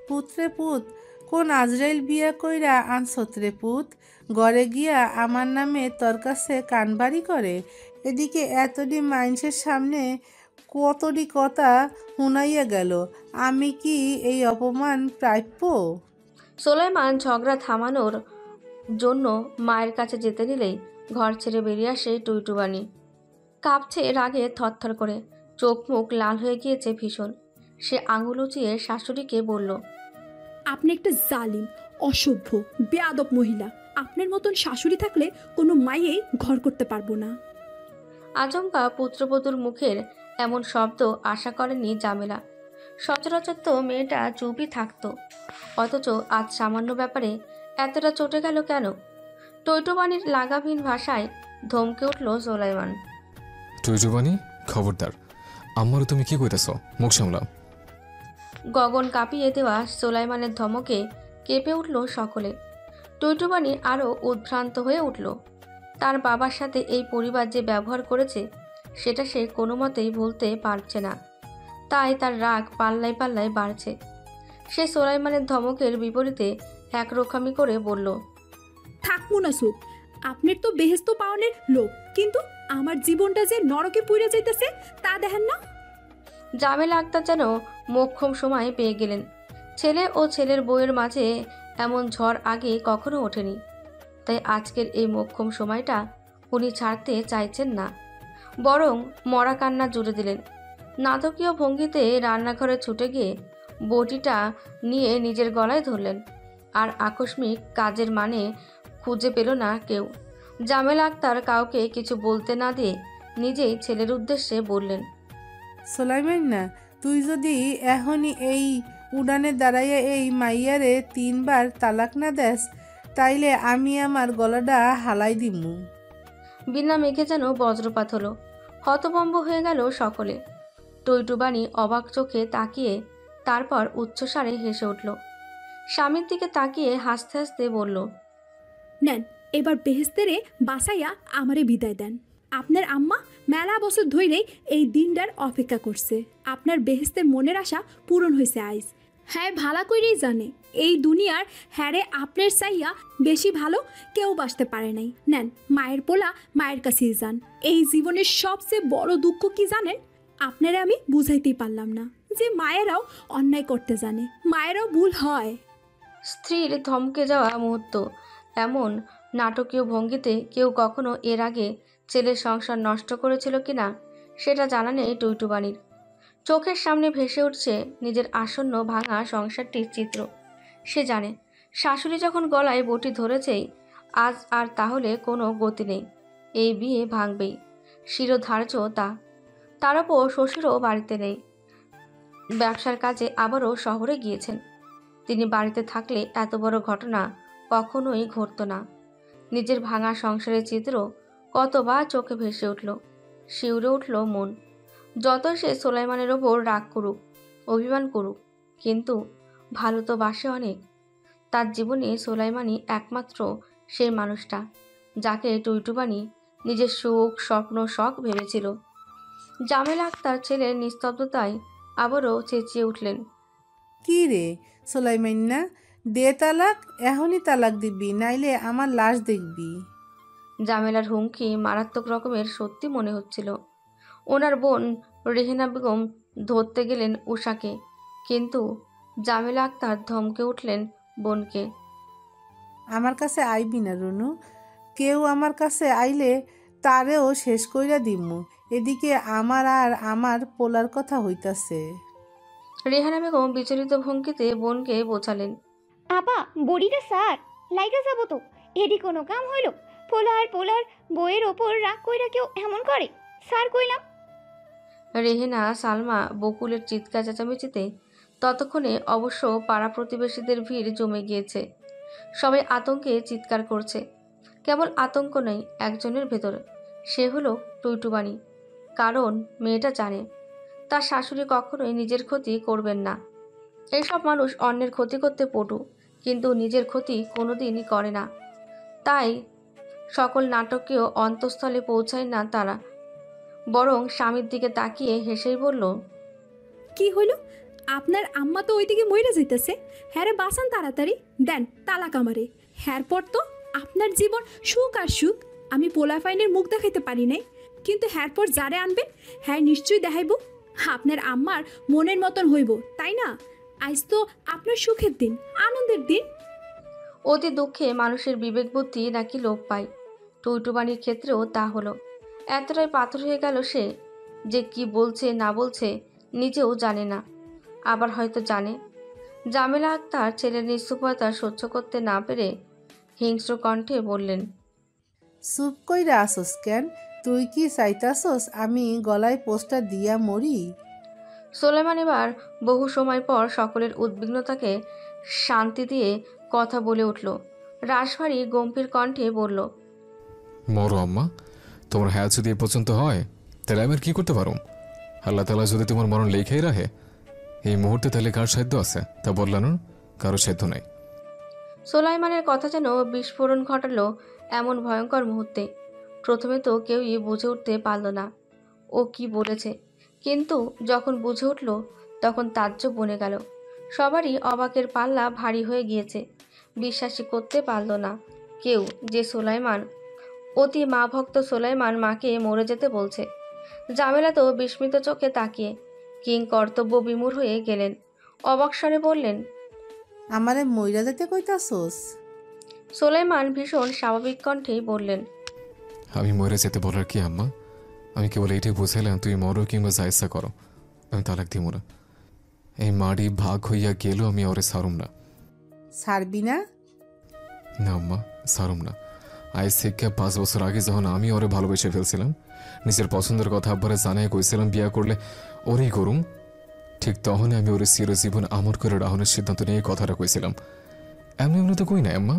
পুত্রে পুত, কোন আজরাইল বিয়া কইরা আনছত্রে পুত? ঘরে গিয়া আমার নামে তোর কাছে কানবাড়ি করে। এদিকে এতটি মাইন্সের সামনে কতটি কথা শুনাইয়া গেল, আমি কি এই অপমান প্রাপ্য? সোলাইমান ঝগড়া থামানোর জন্য মায়ের কাছে যেতে নিলেই ঘর ছেড়ে বেরিয়ে আসে টুইটুবানি। কাঁপছে রাগে থরথর করে, চোখ মুখ লাল হয়ে গিয়েছে ভীষণ। সে আঙুল উঁচিয়ে শাশুড়িকে বলল, আপনি একটা জালিম, অসভ্য, বেয়াদব মহিলা। আপনার মতন শাশুড়ি থাকলে কোনো মাইয়েই ঘর করতে পারবো না। আচমকা পুত্রবধূর মুখের এমন শব্দ আশা করেনি জামেলা। সচরাচর তো মেয়েটা চুপই থাকতো, অথচ আজ সামান্য ব্যাপারে এতটা চটে গেল কেন? টৈটবাণীর লাগামহীন ভাষায় ধমকে উঠল সোলাইমান। টৈটবাণী, খবরদার, আমারও তুমি কি কইতেছ? মুখ সামলাও। গগন কাঁপিয়ে দেওয়া সোলাইমানের ধমকে কেঁপে উঠল সকলে। টৈটবাণী আরও উদ্ভ্রান্ত হয়ে উঠল। তার বাবার সাথে এই পরিবার যে ব্যবহার করেছে সেটা সে কোনো মতেই ভুলতে পারছে না। তাই তার রাগ পাল্লায় পাল্লায় বাড়ছে। সে সোলাইমানের ধমকের বিপরীতে একরকমি করে বলল, থাকবো না সুখ। আপনার তো বেহেস্ত পাওনের লোক, কিন্তু আমার জীবনটা যে নরকে পুড়ে যাইতেছে তা দেখেন না। জামেলা আক্তার যেন মোক্ষম সময় পেয়ে গেলেন। ছেলে ও ছেলের বউয়ের মাঝে এমন ঝড় আগে কখনো ওঠেনি। তাই আজকের এই মোক্ষম সময়টা উনি ছাড়তে চাইছেন না, বরং মরা কান্না জুড়ে দিলেন। নাটকীয় ভঙ্গিতে রান্নাঘরে ছুটে গিয়ে বটিটা নিয়ে নিজের গলায় ধরলেন। আর আকস্মিক কাজের মানে খুঁজে পেল না কেউ। জামেলা আক্তার কাউকে কিছু বলতে না দিয়ে নিজেই ছেলের উদ্দেশ্যে বললেন, সোলাইমান না, তুই যদি এখনই এই উড়ানে দাঁড়াইয়া এই মাইয়ারে 3 বার তালাক না দেস, তাইলে আমি আমার গলাটা হালাই দিমু। বিনা মেঘে যেন বজ্রপাত হলো। হতভম্ব হয়ে গেল সকলে। টৈটুবাণী অবাক চোখে তাকিয়ে তারপর উচ্চস্বরে হেসে উঠল। স্বামীর দিকে তাকিয়ে হাসতে হাসতে বলল, নেন, এবার বেহেস্তেরে বাসাইয়া আমারে বিদায় দেন। আপনার আম্মা মেলা বছর ধরেই এই দিনটার অপেক্ষা করছে। আপনার বেহেস্তের মনের আশা পূরণ হয়েছে আইজ। হ্যাঁ, ভালো করেই জানে এই দুনিয়ার হ্যারে আপনার চাইয়া বেশি ভালো কেউ বাসতে পারে নাই। নেন, মায়ের পোলা মায়ের কাছেই যান। এই জীবনের সবচেয়ে বড় দুঃখ কি জানেন? আপনারা আমি বুঝাইতেই পারলাম না যে মায়েরাও অন্যায় করতে জানে, মায়েরাও ভুল হয়। স্ত্রীর থমকে যাওয়া মুহূর্ত এমন নাটকীয় ভঙ্গিতে কেউ কখনো এর আগে ছেলের সংসার নষ্ট করেছিল কিনা সেটা জানা নেই টুইটুবাণীর। চোখের সামনে ভেসে উঠছে নিজের আসন্ন ভাঙা সংসারটির চিত্র। সে জানে শাশুড়ি যখন গলায় বটি ধরেছেই আজ আর তাহলে কোনো গতি নেই। এই বিয়ে ভাঙবেই, শিরোধার্য তা। তার ওপর শ্বশুরও বাড়িতে নেই, ব্যবসার কাজে আবারও শহরে গিয়েছেন। তিনি বাড়িতে থাকলে এত বড় ঘটনা কখনোই ঘটত না। নিজের ভাঙা সংসারের চিত্র কতবার চোখে ভেসে উঠল, শিউরে উঠল মন। যত সে সোলাইমানের ওপর রাগ করুক, অভিমান করুক, কিন্তু ভালো তো বাসে অনেক। তার জীবনে সোলাইমানই একমাত্র সেই মানুষটা যাকে টুইটুবাণী নিজের সুখ, স্বপ্ন, শখ ভেবেছিল। জামেলা আক্তার ছেলের নিস্তব্ধতায় আবারও চেঁচিয়ে উঠলেন, কি রে সোলাইমান না, দে তালাক, এখনই তালাক দিবি, নাইলে আমার লাশ দেখবি। জামেলার হুমকি মারাত্মক রকমের সত্যি মনে হচ্ছিল। ওনার বোন রেহেনা বেগম ধরতে গেলেন উষাকে, কিন্তু জামেলা আক্তার ধমকে উঠলেন বোনকে। আমার কাছে আইবি না রুনু, কেউ আমার কাছে আইলে তারেও শেষ কইরা দিমু। এদিকে আমার আর আমার পোলার কথা হইতাছে। রেহানা বেগম বিচলিত ভঙ্গিতে বোনকে বোঝালেন, আপা, বড়িটা স্যার লাইগা যাবো তো। এডি কোনো কাম হইল? পোলার বইয়ের ওপর রাগ কইরা কেউ এমন করে? স্যার কইলাম। রেহেনা, সালমা, বকুলের চিৎকার চেঁচামেচিতে ততক্ষণে অবশ্য পাড়া প্রতিবেশীদের ভিড় জমে গিয়েছে। সবাই আতঙ্কে চিৎকার করছে। কেবল আতঙ্ক নেই একজনের ভেতরে, সে হলো টুইটুবাণী। কারণ মেয়েটা জানে তার শাশুড়ি কখনোই নিজের ক্ষতি করবেন না। এইসব মানুষ অন্যের ক্ষতি করতে পটু, কিন্তু নিজের ক্ষতি কোনোদিনই করে না। তাই সকল নাটকীয় অন্তঃস্থলে পৌঁছায় না তারা, বরং স্বামীর দিকে তাকিয়ে হেসেই বলল, কি হইল? আপনার আম্মা তো ওইদিকে মইরা যাইতেছে। হ্যাঁ রে, বাসান তাড়াতাড়ি, দেন তালাক আমারে। হ্যার পর তো আপনার জীবন সুখ আর সুখ। আমি পোলা ফাইনের মুখ দেখাইতে পারি নাই, কিন্তু হ্যার পর যারে আনবেন হ্যাঁ নিশ্চয়ই দেখাইব। আপনার আম্মার মনের মতন হইব, তাই না? আজ তো আপনার সুখের দিন, আনন্দের দিন। অতি দুঃখে মানুষের বিবেক বুদ্ধি নাকি লোপ পায়। টুইটুবাণীর ক্ষেত্রেও তা হলো। এতটাই পাথর হয়ে গেল সে যে কি বলছে না বলছে নিজেও জানে না। আবার হয়তো জানে। জামেলা আক্তার ছেলের নিশ্চুপতা সহ্য করতে না পেরে হিংস্র কণ্ঠে বললেন, চুপ কইরা আসোস কেন? তুই কি চাইতাছস আমি গলায় পোস্টার দিয়া মরি? সোলেমান এবার বহু সময় পর সকলের উদ্বিগ্নতাকে শান্তি দিয়ে কথা বলে উঠল। রাশভারী গম্ভীর কণ্ঠে বলল, মরো আম্মা, তোমার হ্যাঁ যদি এ পর্যন্ত হয় তাহলে আমি আর কি করতে পারো? আল্লাহ তালা যদি তোমার মরণ লেখাই রাখে এই মুহূর্তে, তাহলে কার সাধ্য আছে তা বদলানোর? কারো সাধ্য নাই। সোলাইমানের কথা যেন বিস্ফোরণ ঘটালো এমন ভয়ঙ্কর মুহূর্তে। প্রথমে তো কেউই বুঝে উঠতে পারল না ও কি বলেছে, কিন্তু যখন বুঝে উঠল তখন তাজ্জব বনে গেল। সবারই অবাকের পাল্লা ভারী হয়ে গিয়েছে। বিশ্বাসই করতে পারল না কেউ যে সোলাইমান, অতি মা ভক্ত সোলাইমান মাকে মরে যেতে বলছে। জামেলা তো বিস্মিত চোখে তাকিয়ে কিং কর্তব্য বিমূঢ় হয়ে গেলেন। অবাক স্বরে বললেন, আমারে মইরা যেতে কইতাছস? সোলাইমান ভীষণ স্বাভাবিক কণ্ঠেই বললেন, আমি মরে যেতে বলার কি আম্মা? আমি কেবল এইটাই বুঝাইলাম তুই মরো কিংবা যা ইচ্ছা করো, আমি তালাক দিব না। এই মাড়ি ভাগ হইয়া গেলেও আমি ওরে সারুম না। ছাড়বি না? না আম্মা, সারুম না। আজ থেকে 5 বছর আগে যখন আমি ওরে ভালোবেসে ফেলছিলাম, নিজের পছন্দের কথা আব্বারে জানাই কইছিলাম বিয়া করলে ওরেই করুম, ঠিক তখনই আমি ওরে চিরজীবন আমর করে রাহনের সিদ্ধান্ত নিয়ে কথাটা কইছিলাম। এমনি এমনি তো কই নাই আম্মা,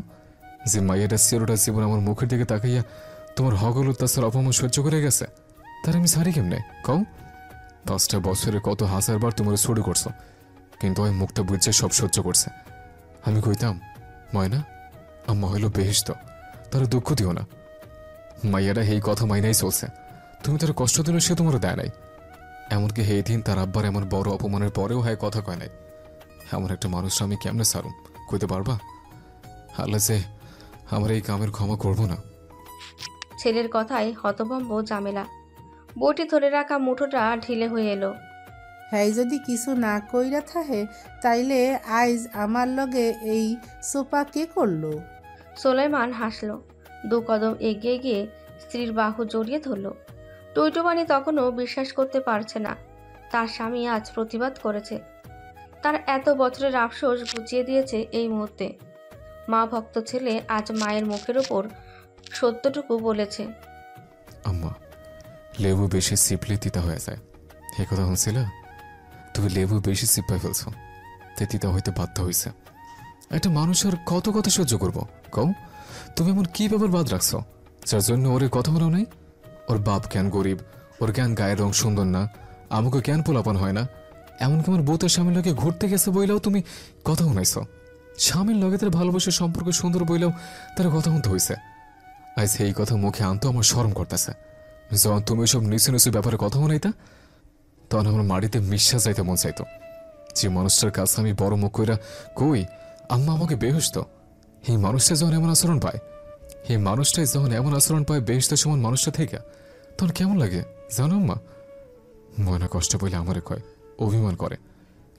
যে মাইয়াটা চিরটা জীবন আমার মুখের দিকে তাকাইয়া তোমার হগল অত্যাচার অপমান সহ্য করে গেছে, তার আমি সারি কেমনে কও? 5টা বছরে কত হাজারবার তোমার ছুটি করছো, কিন্তু ওই মুখটা বুঝছে সব সহ্য করছে। আমি কইতাম ময়না আম্মা হইল বেহেশত, তার দুঃখ দিও না। মাইয়ারা এই কথা মাইনাই চলছে, তুমি তার কষ্ট দিলে সে তোমার দেয় নাই। এমনকি এই দিন তার আব্বার এমন বড় অপমানের পরেও হয় কথা কয় নাই। এমন একটা মানুষ আমি কেমনে সারুম কইতে পারবা? আল্লাহ যে আমার এই কামের ক্ষমা করবো না। ছেলের কথায় হতভম্ব জামেলা। বইটি ধরে রাখা মুঠোটা ঢিলে হয়ে এলো। হ্যাঁ যদি কিছু না কইরা থাহে তাইলে আইজ আমার লগে এই সোপা কে করলো? সোলাইমান হাসল। 2 কদম এগিয়ে গিয়ে স্ত্রীর বাহু জড়িয়ে ধরল। টুইটুবানি তখনও বিশ্বাস করতে পারছে না তার স্বামী আজ প্রতিবাদ করেছে। তার এত বছরের আফসোস ঘুচিয়ে দিয়েছে এই মুহূর্তে। মা ভক্ত ছেলে আজ মায়ের মুখের ওপর সত্যটুকু বলেছে। আম্মা, লেবু বেশি চিপলে তিতা হয়ে যায়, এ কথা শুনছিল? তুমি লেবু বেশি চিপাই ফেলছো, তাই তিতা হইতে বাধ্য হয়েছে। একটা মানুষের কত কথা সহ্য করবো কও? তুমি এমন কি ব্যাপার বাদ রাখছো যার জন্য ওর কথা বলো নাই? ওর বাপ কেন গরিব, ওর কেন গায়ের রং সুন্দর না, আমাকে কেন পোলাপান হয় না, এমনকি আমার বউতের স্বামীর লগে ঘুরতে গেছে বইলেও তুমি কথা শুনাইছ। স্বামীর লগে তার ভালোবাসার সম্পর্ক সুন্দর বইলেও তার কথা শুনতে হয়েছে। আজ এই কথা মুখে আনতো আমার শরম করতেছে। যখন তুমি সব নিচু নিচু ব্যাপারে কথা শুনাইতা তখন আমার মাটিতে মিশা যাইতে মন চাইতো। যে মানুষটার কাছে আমি বড় মুখ কইরা কই আম্মা আমাকে বেহেশত, এই মানুষটা যখন এমন আচরণ পায়, এই মানুষটাই যখন এমন আচরণ পায় বেহেশতের সমান মানুষটা থেকে, তখন কেমন লাগে জানো আম্মা? ময়না কষ্ট পেলে আমারে কয়, অভিমান করে,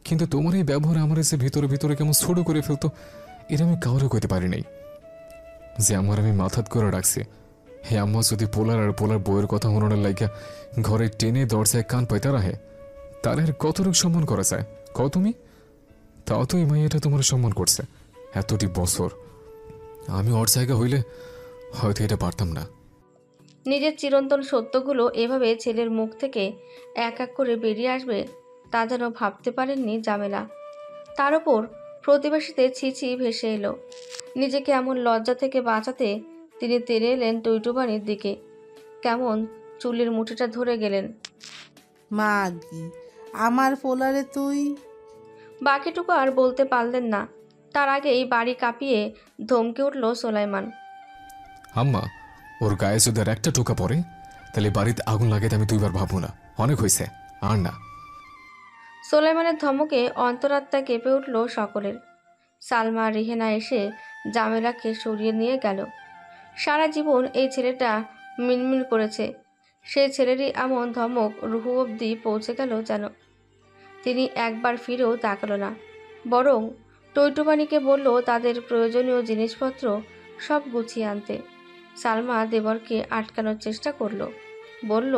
কিন্তু তোমার এই ব্যবহারে আমার যে ভিতরে ভিতরে কেমন ছোট করে ফেলতো এটা আমি কাউরে কইতে পারি নাই। যে আমার আমি মাথাত করে রাখছি, হে আম্মা যদি পোলার আর পোলার বইয়ের কথা মনের লাইকা ঘরে টেনে দরজায় কান পাইতা রাহে, তার আর কতটুক সম্মান করা যায় কও তুমি? তাও তো এই মাইয়াটা তোমার সম্মান করছে এতটি বছর। আমি ওর জায়গা হইলে হয়তো এটা পারতাম না। নিজের চিরন্তন সত্যগুলো এভাবে ছেলের মুখ থেকে এক এক করে বেরিয়ে আসবে তা যেন ভাবতে পারেননি জামেলা। তার ওপর প্রতিবেশীদের ছিছি ভেসে এলো। নিজেকে এমন লজ্জা থেকে বাঁচাতে তিনি তেড়ে এলেন টুইটুবানির দিকে। কেমন চুলের মুঠিটা ধরে গেলেন। মাগি, আমার পোলারে তুই? বাকিটুকু আর বলতে পারলেন না। তার আগেই বাড়ি কাঁপিয়ে ধমকে উঠল সোলাইমান। আম্মা, ওর গায়ে যদি আর একটা টোকা পড়ে তাহলে বাড়িতে আগুন লাগে, আমি 2বার ভাববো না। অনেক হয়েছে, আর না। সোলাইমানের ধমকে অন্তরাত্মা কেঁপে উঠল সকলের। সালমা রিহেনা এসে জামেলাকে সরিয়ে নিয়ে গেল। সারা জীবন এই ছেলেটা মিনমিন করেছে, সেই ছেলেরই এমন ধমক রুহু অবধি পৌঁছে গেল যেন। তিনি একবার ফিরেও তাকাল না, বরং টইটুবানিকে বলল তাদের প্রয়োজনীয় জিনিসপত্র সব গুছিয়ে আনতে। সালমা দেবরকে আটকানোর চেষ্টা করল, বলল,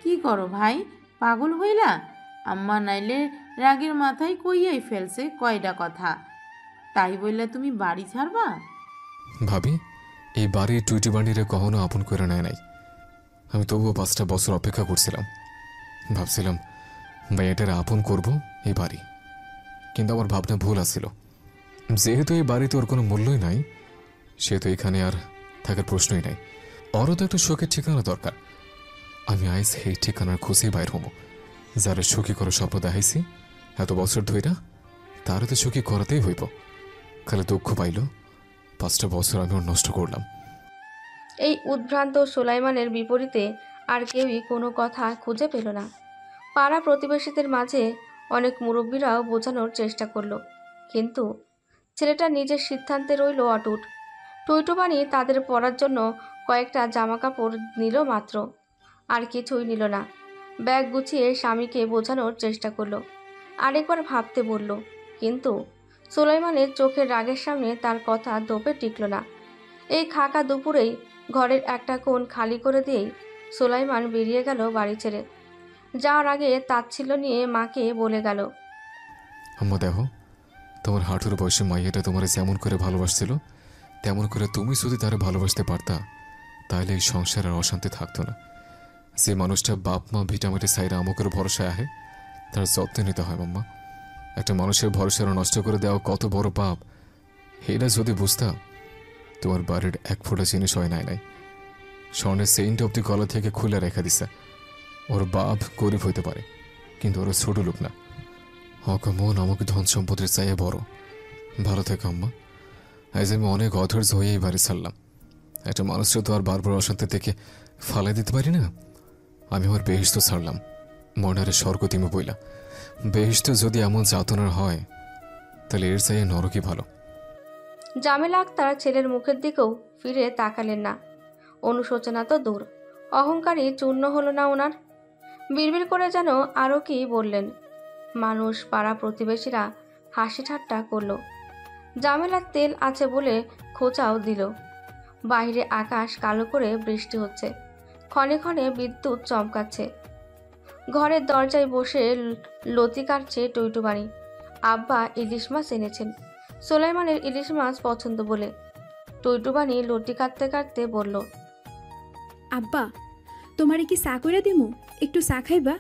কি করো ভাই, পাগল হইলা? আম্মা নাইলে রাগের মাথায় কইয়াই ফেলছে কয়টা কথা। তাই বললে তুমি বাড়ি ছাড়বা? ভাবি, এই বাড়ি টুইটি বান্ডিরে কখনো আপন করে নেয় নাই। আমি তবুও 5টা বছর অপেক্ষা করছিলাম। ভাবছিলাম মেয়েটার আপন করব এই বাড়ি। কিন্তু আমার ভাবনা ভুল আসছিল। যেহেতু এই বাড়িতে ওর কোনো মূল্যই নাই, সেহেতু এখানে আর থাকার প্রশ্নই নাই। ওরও তো একটা শোকের ঠিকানা দরকার। আমি আইস সেই ঠিকানার খুঁজেই বাইর হবো। যারা সুখী করে স্বপ্ন দেখাইছি এত বছর ধইরা, তারও তো সুখী করাতেই হইব। খালি দুঃখ পাইল 5টা বছর আমি ওর নষ্ট করলাম। এই উদ্ভ্রান্ত সুলাইমানের বিপরীতে আর কেউই কোনো কথা খুঁজে পেল না। পাড়া প্রতিবেশীদের মাঝে অনেক মুরব্বীরাও বোঝানোর চেষ্টা করলো, কিন্তু ছেলেটা নিজের সিদ্ধান্তে রইল অটুট। টুইটুবানি তাদের পরার জন্য কয়েকটা জামা কাপড় নিল মাত্র, আর কিছুই নিল না। ব্যাগ গুছিয়ে স্বামীকে বোঝানোর চেষ্টা করলো, আরেকবার ভাবতে বলল, কিন্তু সুলাইমানের চোখের রাগের সামনে তার কথা দোপে টিকল না। এই খাকা দুপুরেই ঘরের একটা কোণ খালি করে দিয়েই সুলাইমান বেরিয়ে গেল বাড়ি ছেড়ে। যাওয়ার আগে তাচ্ছিল্য নিয়ে মাকে বলে গেল, আম্মা দেখো, তোমার হাঁটুর বয়সে মাইয়াটা তোমার যেমন করে ভালোবাসছিল, তেমন করে তুমি যদি তারা ভালোবাসতে পারতা, তাহলে এই সংসার আর অশান্তি থাকতো না। যে মানুষটা বাপ মা ভিটামিটি সাইরা আমকের ভরসায় আহে, তার যত্ন নিতে হয় মাম্মা। একটা মানুষের ভরসা নষ্ট করে দেওয়া কত বড় পাপ, এটা যদি বুঝতাম। তোমার বাড়ির এক ফোঁটা জিনিস হয় নাই। স্বর্ণের সেন্ট অব্দি গলা থেকে খুলে রেখে দিছে। ওর বাপ গরিব হইতে পারে, কিন্তু ওরা ছোট লোক না। হক মন আমাকে ধন সম্পদের চাইয়ে বড়। ভালো থেকো আম্মা। আজ আমি অনেক অধৈর্য হয়েই বাড়ি ছাড়লাম। একটা মানুষটা তো আর বারবার অশান্তি থেকে ফালাই দিতে পারি না। আমি আমার বেহিস্ত ছাড়লাম, মনারে স্বর্গ দিমে বইলা। বেহিস্ত যদি এমন যাতনার হয়, তাহলে এর চাইয়ে নরকই ভালো। জামেলা আক্তার ছেলের মুখের দিকেও ফিরে তাকালেন না। অনুশোচনা তো দূর, অহংকারই চূর্ণ হলো না ওনার। বিড়বিড় করে যেন আরও কি বললেন। মানুষ, পাড়া প্রতিবেশীরা হাসি ঠাট্টা করলো। জামেলার তেল আছে বলে খোঁচাও দিল। বাইরে আকাশ কালো করে বৃষ্টি হচ্ছে, ক্ষণে ক্ষণে বিদ্যুৎ চমকাচ্ছে। ঘরের দরজায় বসে লতি কাটছে টুইটুবানি। আব্বা ইলিশ মাছ এনেছেন, সুলাইমানের ইলিশ মাছ পছন্দ বলে। টুইটুবানি লতি কাটতে কাটতে বলল, আব্বা, তোমারে কি চা কইরা দিমু? একটু চা খাইবা?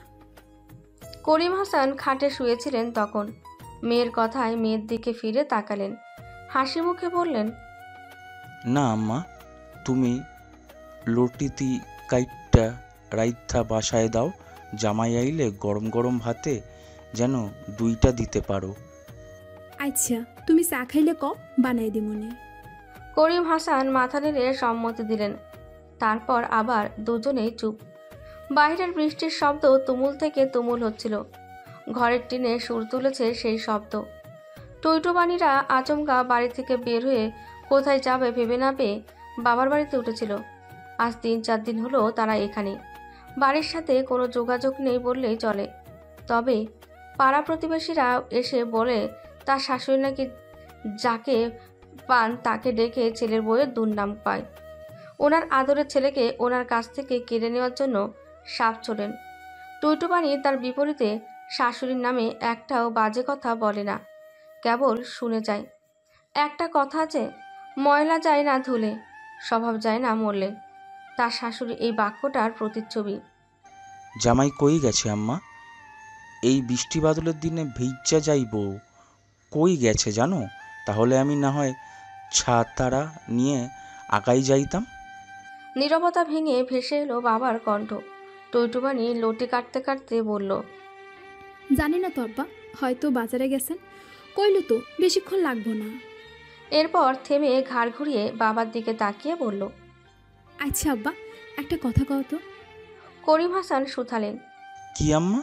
করিম হাসান খাটে শুয়েছিলেন তখন। মেয়ের কথায় মেয়ের দিকে ফিরে তাকালেন, হাসি মুখে বললেন, না আম্মা, তুমি লটিতি কাইটটা রাইথা বাসায় দাও। জামাই আইলে গরম গরম ভাতে যেন 2টা দিতে পারো। আচ্ছা, তুমি চা খাইলে ক, বানাই দিমুনি। করিম হাসান মাথা নেড়ে সম্মতি দিলেন। তারপর আবার দুজনেই চুপ। বাইরের বৃষ্টির শব্দ তুমুল থেকে তুমুল হচ্ছিল। ঘরের টিনে সুর তুলেছে সেই শব্দ। টুইটুবানিরা আচমকা বাড়ি থেকে বের হয়ে কোথায় যাবে ভেবে না পেয়ে বাবার বাড়িতে উঠেছিল। আজ 3-4 দিন হলো তারা এখানে। বাড়ির সাথে কোনো যোগাযোগ নেই বললেই চলে। তবে পাড়া প্রতিবেশীরা এসে বলে তার শাশুড়ি নাকি যাকে পান তাকে ডেকে ছেলের বউয়ের দুর্নাম পায়। ওনার আদরের ছেলেকে ওনার কাছ থেকে কেড়ে নেওয়ার জন্য সাপ ছোড়েন। টুইটুবানি তার বিপরীতে শাশুড়ির নামে একটাও বাজে কথা বলে না, কেবল শুনে যায়। একটা কথা আছে, ময়লা যায় না ধুলে, স্বভাব যায় না মরলে। তার শাশুড়ি এই বাক্যটার প্রতিচ্ছবি। জামাই কই গেছে আম্মা? এই বৃষ্টি বাদলের দিনে ভিজা যাইব। কই গেছে জানো? তাহলে আমি না হয় ছাতারা নিয়ে আগাই যাইতাম। নীরবতা ভেঙে ভেসে এলো বাবার কণ্ঠ। টুইটুবানি লটি কাটতে কাটতে বলল, জানি না তো আব্বা, হয়তো বাজারে গেছেন। কইলো তো বেশিক্ষণ লাগবো না। এরপর থেমে ঘাড় ঘুরিয়ে বাবার দিকে তাকিয়ে বলল, আচ্ছা আব্বা, একটা কথা কও তো। করিম হাসান শুথালেন, কি আম্মা?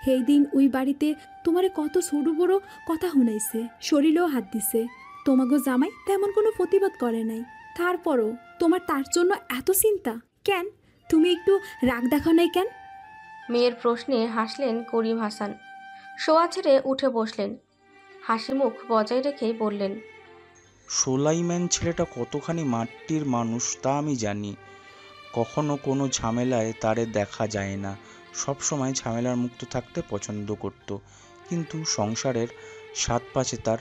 সেই দিন ওই বাড়িতে তোমারে কত ছোট বড় কথা শুনাইছে, শরীরেও হাত দিছে। তোমাগো জামাই তেমন কোনো প্রতিবাদ করে নাই, তারপরও তোমার তার জন্য এত চিন্তা কেন? তুমি একটু রাগ দেখাও নাই কেন? মেয়ের প্রশ্নে হাসলেন করিম হাসান। শোয়া ছেড়ে উঠে বসলেন, হাসি মুখ বজায় রেখেই বললেন, সোলাইম্যান ছেলেটা কতখানি মাটির মানুষ তা আমি জানি। কখনো কোনো ঝামেলায় তারে দেখা যায় না, সব সময় ঝামেলার মুক্ত থাকতে পছন্দ করত, কিন্তু সংসারের সাত পাঁচে তার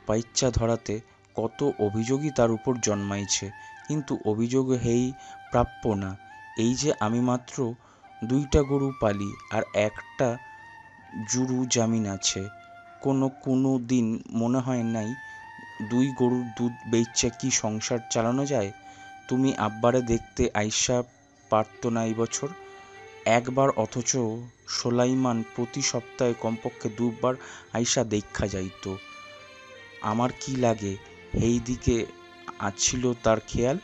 পাইচ্চা ধরাতে কত অভিযোগই তার উপর জন্মাইছে। কিন্তু অভিযোগ হেই প্রাপ্য না। এই যে আমি মাত্র 2টা গরু পালি আর একটা জুরু জামিন আছে, কোনো দিন মনে হয় নাই 2 গরুর দুধ বেইচ্চা কি সংসার চালানো যায়? তুমি আব্বারে দেখতে আইসা পারত না এই বছর একবার, অথচ সোলাইমান প্রতি সপ্তাহে কমপক্ষে 2 বার আইসা দেখা যাইত। আমার কি লাগে এই দিকে আছিল তার খেয়াল।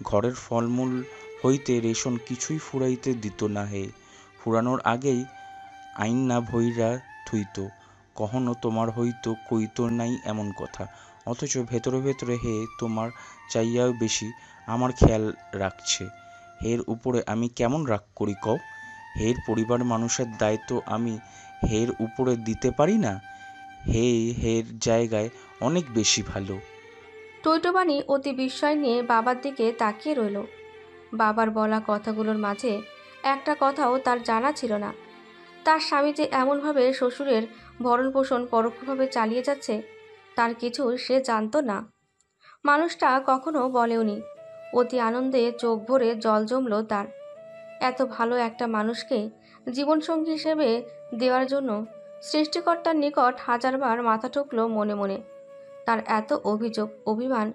ঘরের ফলমূল হইতে রেশন কিছুই ফুরাইতে দিত না হে। ফুরানোর আগেই আইন্না ভইরা থুইত। কখনো তোমার হইতো কইতো নাই এমন কথা, অথচ ভেতরে ভেতরে হে তোমার চাইয়াও বেশি আমার খেয়াল রাখছে। এর উপরে আমি কেমন রাগ করি কও? হের পরিবার মানুষের দায়িত্ব আমি হের উপরে দিতে পারি না? হের জায়গায় অনেক বেশি ভালো। টইটুবানি অতি বিস্ময় নিয়ে বাবার দিকে তাকিয়ে রইল। বাবার বলা কথাগুলোর মাঝে একটা কথাও তার জানা ছিল না। তার স্বামী যে এমনভাবে শ্বশুরের ভরণ পোষণ পরোক্ষভাবে চালিয়ে যাচ্ছে তার কিছু সে জানত না। মানুষটা কখনো বলেওনি। অতি আনন্দে চোখ ভরে জল জমল তার। এত ভালো একটা মানুষকে জীবনসঙ্গী হিসেবে দেওয়ার জন্য সৃষ্টিকর্তার নিকট হাজারবার মাথা ঠুকল মনে মনে। তার এত অভিযোগ অভিমান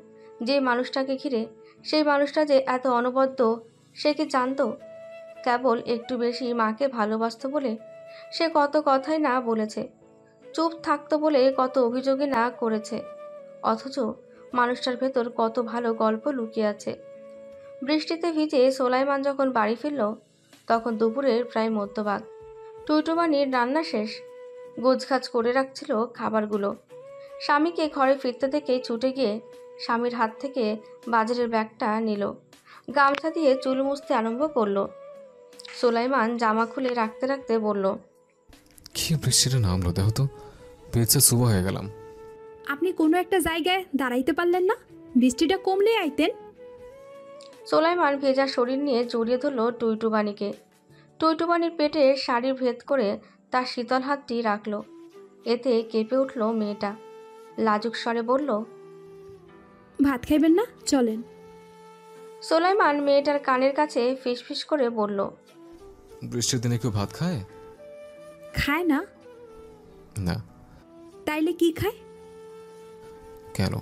যে মানুষটাকে ঘিরে, সেই মানুষটা যে এত অনবদ্য সে কি জানত? কেবল একটু বেশি মাকে ভালোবাসত বলে সে কত কথাই না বলেছে, চুপ থাকতো বলে কত অভিযোগই না করেছে, অথচ মানুষটার ভেতর কত ভালো গল্প লুকিয়ে আছে। বৃষ্টিতে ভিজে সোলাইমান যখন বাড়ি ফিরল তখন দুপুরের প্রায় মধ্যভাগ। টুইটুবানির রান্না শেষ, গোছগাছ করে রাখছিল খাবারগুলো। স্বামীকে ঘরে ফিরতে দেখে ছুটে গিয়ে স্বামীর হাত থেকে বাজারের ব্যাগটা নিল, গামছা দিয়ে চুল মুছতে আরম্ভ করলো। সোলাইমান জামা খুলে রাখতে রাখতে বলল, কি বৃষ্টিটা নামলো দেখো তো, পেয়েছে শুভ হয়ে গেলাম। আপনি কোনো একটা জায়গায় দাঁড়াইতে পারলেন না? বৃষ্টিটা কমলে আইতেন। সোলাইমান ভেজা শরীর নিয়ে জড়িয়ে ধরল টুইটুবানিকে। টুইটুবানির পেটে শাড়ি ভেদ করে তার শীতল হাতটি রাখল। এতে কেঁপে উঠল মেয়েটা। লাজুক স্বরে বলল, ভাত খাইবেন না? চলেন। সোলাইমান মেয়েটার কানের কাছে ফিসফিস করে বলল, বৃষ্টির দিনে কেউ ভাত খায়? খায় না? না। তাইলে কি খায়? কেন,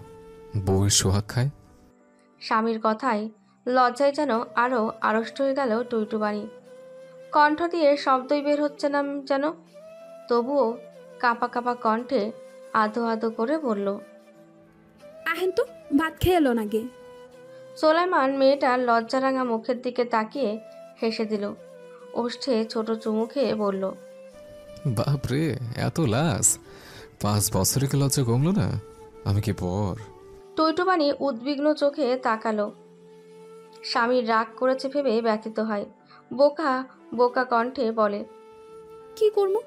বউয়ের সোহাগ খায়। স্বামীর কথায় লজ্জায় যেন আরও আড়ষ্ট হয়ে গেল টুইটুবানি। কণ্ঠ দিয়ে শব্দই বের হচ্ছে না যেন, তবুও কাঁপা কাঁপা কণ্ঠে আধো আধো করে বলল, আহেন তো, ভাত খেয়ে এলো নাগে। সোলাইমান মেয়েটার লজ্জারাঙা মুখের দিকে তাকিয়ে হেসে দিল। ওষ্ঠে ছোট চুমু খেয়ে বলল, বাপ রে, এত লাস! 5 বছরে কি লজ্জা কমলো না? আমি কি পর? টইটুবানি উদ্বিগ্ন চোখে তাকালো। স্বামীর রাগ করেছে ভেবে ব্যথিত হয়। বোকা বোকা কণ্ঠে বলে, কি করবো?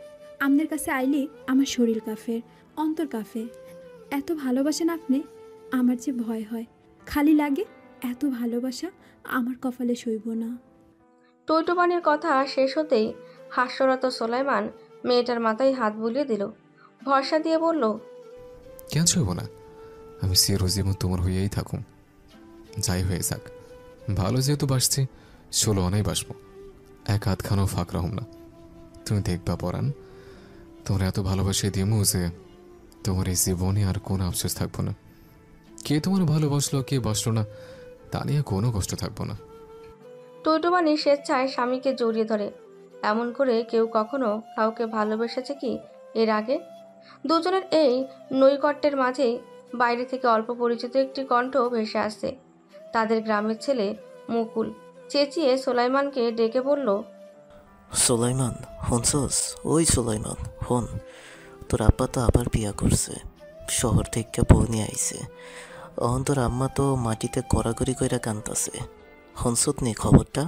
আপনার কাছে আইলে আমার শরীর কাঁপে, অন্তর কাঁপে। এত ভালোবাসেন আপনি, আমার যে ভয় হয়। খালি লাগে এত ভালোবাসা আমার কপালে সইব না। টইটুবানির কথা শেষ হতেই হাস্যরত সোলাইমান মেয়েটার মাথায় হাত বুলিয়ে দিল। ভরসা দিয়ে বলল, কেন ছইব না? আমি চিরজীবন তোমার হইয়াই থাকুম, যাই হয়ে যাক। ভালো যেহেতু বাসছি, 16 আনাই বাসবো, এক হাতখানো ফাঁক রাহুম না। তুমি দেখবা পরান, তোমার এত ভালোবাসে দিমু যে তোমার এই জীবনে আর কোনো আফসোস থাকবো না। কে তোমার ভালোবাসলো কে বাসলো না তা নিয়ে কোনো কষ্ট থাকবো না। টইটুবানি স্বেচ্ছায় স্বামীকে জড়িয়ে ধরে। এমন করে কেউ কখনো কাউকে ভালোবেসেছে কি এর আগে? দুজনের এই নৈকট্যের মাঝেই বাইরে থেকে অল্প পরিচিত একটি কণ্ঠ ভেসে আসছে। তাদের গ্রামের ছেলে মুকুল চেঁচিয়ে সোলাইমানকে ডেকে বলল, সোলাইমান, হনসস? ওই সোলাইমান, হন, তোর আব্বা তো আবার বিয়া করছে, শহর থেকে বউ নিয়ে আইছে। অহন তোর আম্মা তো মাটিতে গড়াগড়ি কইরা কান্তাছে। হনসত নি খবরটা?